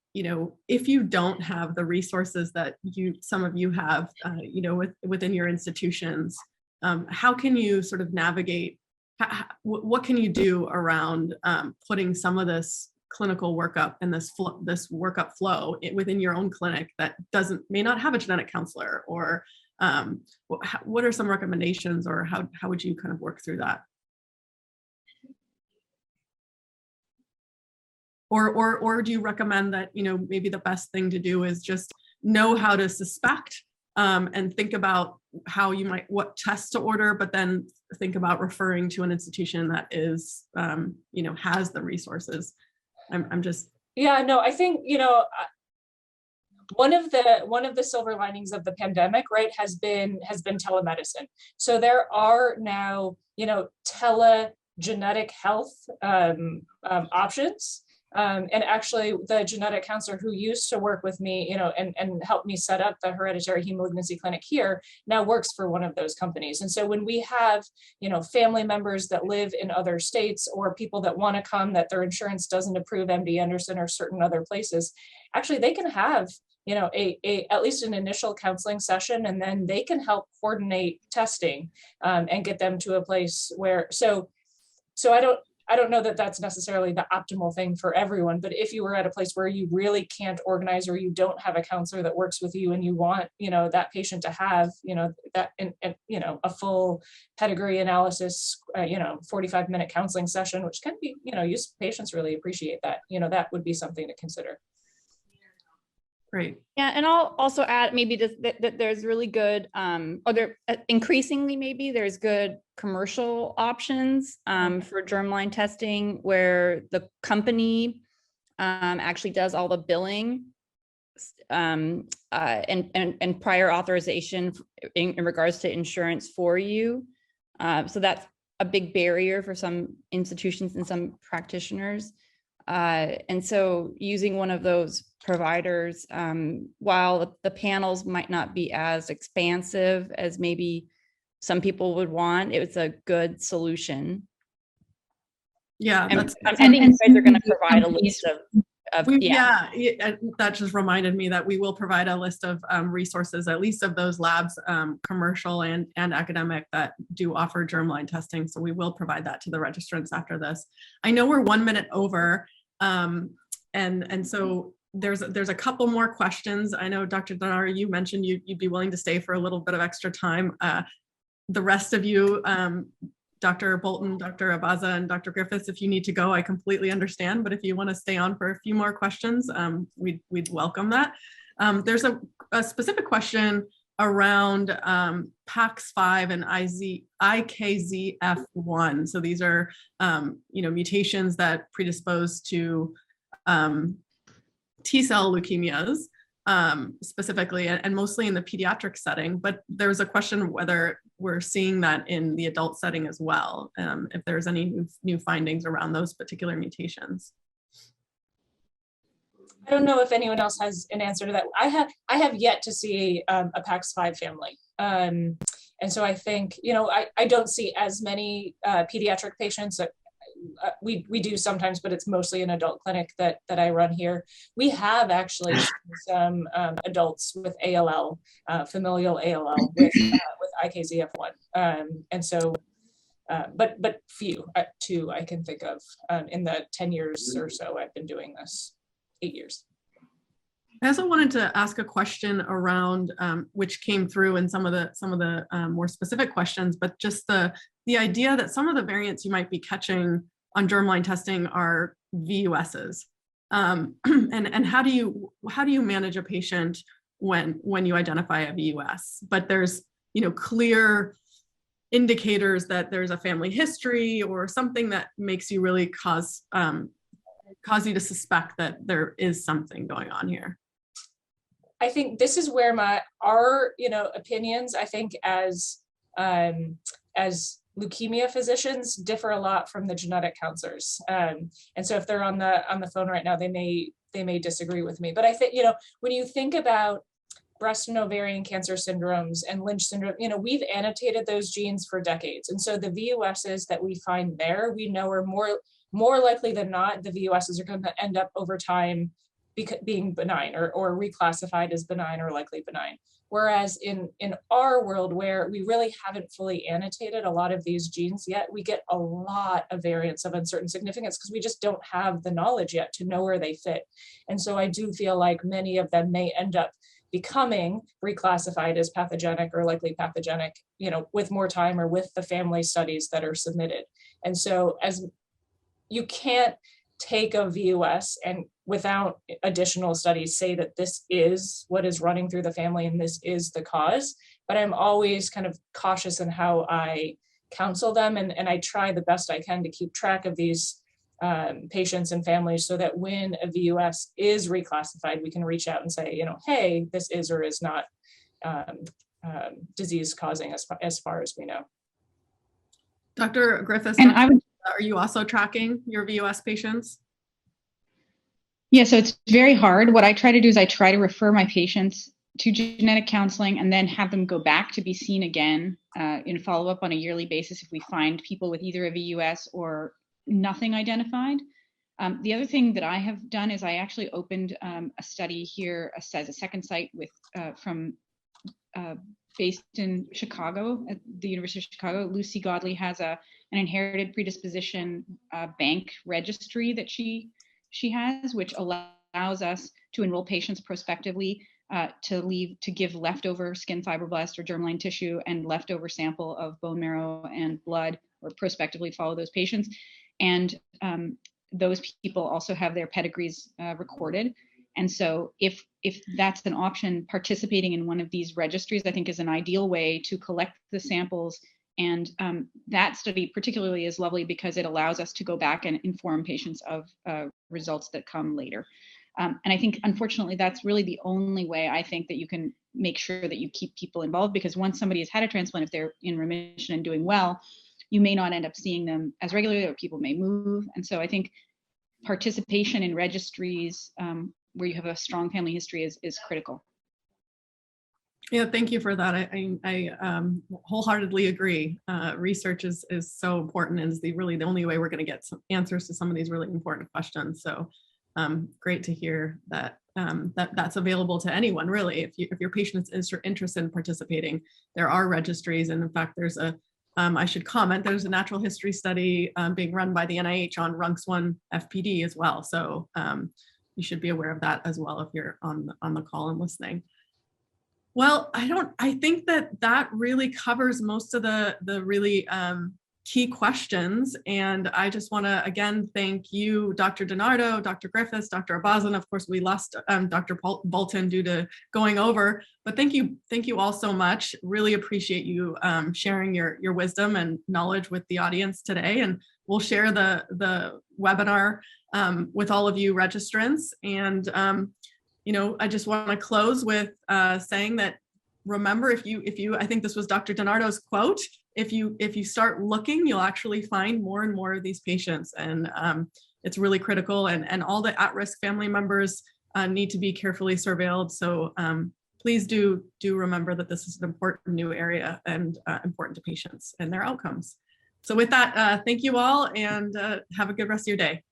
Speaker 1: if you don't have the resources that some of you have, within your institutions, how can you sort of navigate, what can you do around putting some of this clinical workup and this workup flow within your own clinic that may not have a genetic counselor, or what are some recommendations, or how would you kind of work through that? Or do you recommend that, maybe the best thing to do is just know how to suspect and think about what tests to order, but then think about referring to an institution that is, has the resources? I'm just.
Speaker 3: Yeah, no, I think, one of the silver linings of the pandemic, right, has been telemedicine. So there are now, telegenetic health options. And actually the genetic counselor who used to work with me, and helped me set up the hereditary heme malignancy clinic here, now works for one of those companies. And so when we have, family members that live in other states, or people that want to come that their insurance doesn't approve MD Anderson or certain other places, actually they can have, at least an initial counseling session, and then they can help coordinate testing and get them to a place where, so I don't know that that's necessarily the optimal thing for everyone, but if you were at a place where you really can't organize, or you don't have a counselor that works with you, and you want, that patient to have, that, and a full pedigree analysis, 45-minute counseling session, which can be, patients really appreciate that, that would be something to consider.
Speaker 1: Great.
Speaker 6: Yeah, and I'll also add maybe that there's really good, or there increasingly maybe there's good commercial options for germline testing, where the company actually does all the billing and prior authorization in regards to insurance for you. So that's a big barrier for some institutions and some practitioners. And so using one of those providers, while the panels might not be as expansive as maybe some people would want, it was a good solution.
Speaker 1: Yeah,
Speaker 6: And
Speaker 1: that's,
Speaker 6: I think you guys are going to provide a list of
Speaker 1: that just reminded me that we will provide a list of resources, at least of those labs, commercial and academic, that do offer germline testing. So we will provide that to the registrants after this. I know we're 1 minute over, and so there's a couple more questions. I know Dr. DiNardo, you mentioned you'd be willing to stay for a little bit of extra time. The rest of you, Dr. Bolton, Dr. Abaza, and Dr. Griffiths, if you need to go, I completely understand. But if you want to stay on for a few more questions, we'd welcome that. There's a specific question around PAX5 and IKZF1. So these are mutations that predispose to T-cell leukemias. Specifically, and mostly in the pediatric setting, but there's a question whether we're seeing that in the adult setting as well, if there's any new findings around those particular mutations.
Speaker 3: I don't know if anyone else has an answer to that. I have yet to see a PAX5 family. And so I think, I don't see as many pediatric patients. We do sometimes, but it's mostly an adult clinic that I run here. We have actually some adults with ALL, familial ALL with IKZF1, and so, but few, two I can think of in the 10 years or so I've been doing this, 8 years.
Speaker 1: I also wanted to ask a question around which came through in some of the more specific questions, but just the idea that some of the variants you might be catching on germline testing are VUSs, and how do you manage a patient when you identify a VUS? But there's clear indicators that there's a family history or something that makes you really cause you to suspect that there is something going on here.
Speaker 3: I think this is where our opinions, I think as leukemia physicians, differ a lot from the genetic counselors. And so if they're on the phone right now, they may disagree with me. But I think, when you think about breast and ovarian cancer syndromes and Lynch syndrome, we've annotated those genes for decades. And so the VUSs that we find there, we know are more likely than not, the VUSs are going to end up over time being benign or reclassified as benign or likely benign. Whereas in our world, where we really haven't fully annotated a lot of these genes yet, we get a lot of variants of uncertain significance because we just don't have the knowledge yet to know where they fit. And so I do feel like many of them may end up becoming reclassified as pathogenic or likely pathogenic, with more time or with the family studies that are submitted. And so as you can't take a VUS and without additional studies say that this is what is running through the family and this is the cause, but I'm always kind of cautious in how I counsel them, and I try the best I can to keep track of these patients and families so that when a VUS is reclassified, we can reach out and say, hey, this is or is not disease causing as far as we know.
Speaker 1: Dr. Griffiths, are you also tracking your VUS patients?
Speaker 7: Yeah, so it's very hard. What I try to do is I try to refer my patients to genetic counseling and then have them go back to be seen again in follow-up on a yearly basis if we find people with either a VUS or nothing identified. The other thing that I have done is I actually opened a study here as a second site based in Chicago, at the University of Chicago. Lucy Godley has an inherited predisposition bank registry that she has, which allows us to enroll patients prospectively to give leftover skin fibroblast or germline tissue and leftover sample of bone marrow and blood, or prospectively follow those patients. And those people also have their pedigrees recorded. And so if that's an option, participating in one of these registries, I think is an ideal way to collect the samples And that study particularly is lovely because it allows us to go back and inform patients of results that come later. And I think, unfortunately, that's really the only way I think that you can make sure that you keep people involved, because once somebody has had a transplant, if they're in remission and doing well, you may not end up seeing them as regularly, or people may move. And so I think participation in registries where you have a strong family history is critical.
Speaker 1: Yeah, thank you for that. I wholeheartedly agree. Research is so important, and is really the only way we're going to get some answers to some of these really important questions. So great to hear that that's available to anyone, really. If your patient is interested in participating, there are registries, and in fact, there's a I should comment, there's a natural history study being run by the NIH on RUNX1 FPD as well. So you should be aware of that as well if you're on the call and listening. Well, I think that really covers most of the really key questions. And I just want to again thank you, Dr. DiNardo, Dr. Griffiths, Dr. Abaza, and of course we lost Dr. Bolton due to going over. But thank you all so much. Really appreciate you sharing your wisdom and knowledge with the audience today. And we'll share the webinar with all of you registrants. And I just want to close with saying that, remember, if you, I think this was Dr. DiNardo's quote, if you start looking, you'll actually find more and more of these patients, and it's really critical. And all the at-risk family members need to be carefully surveilled. So please do remember that this is an important new area and important to patients and their outcomes. So with that, thank you all, and have a good rest of your day.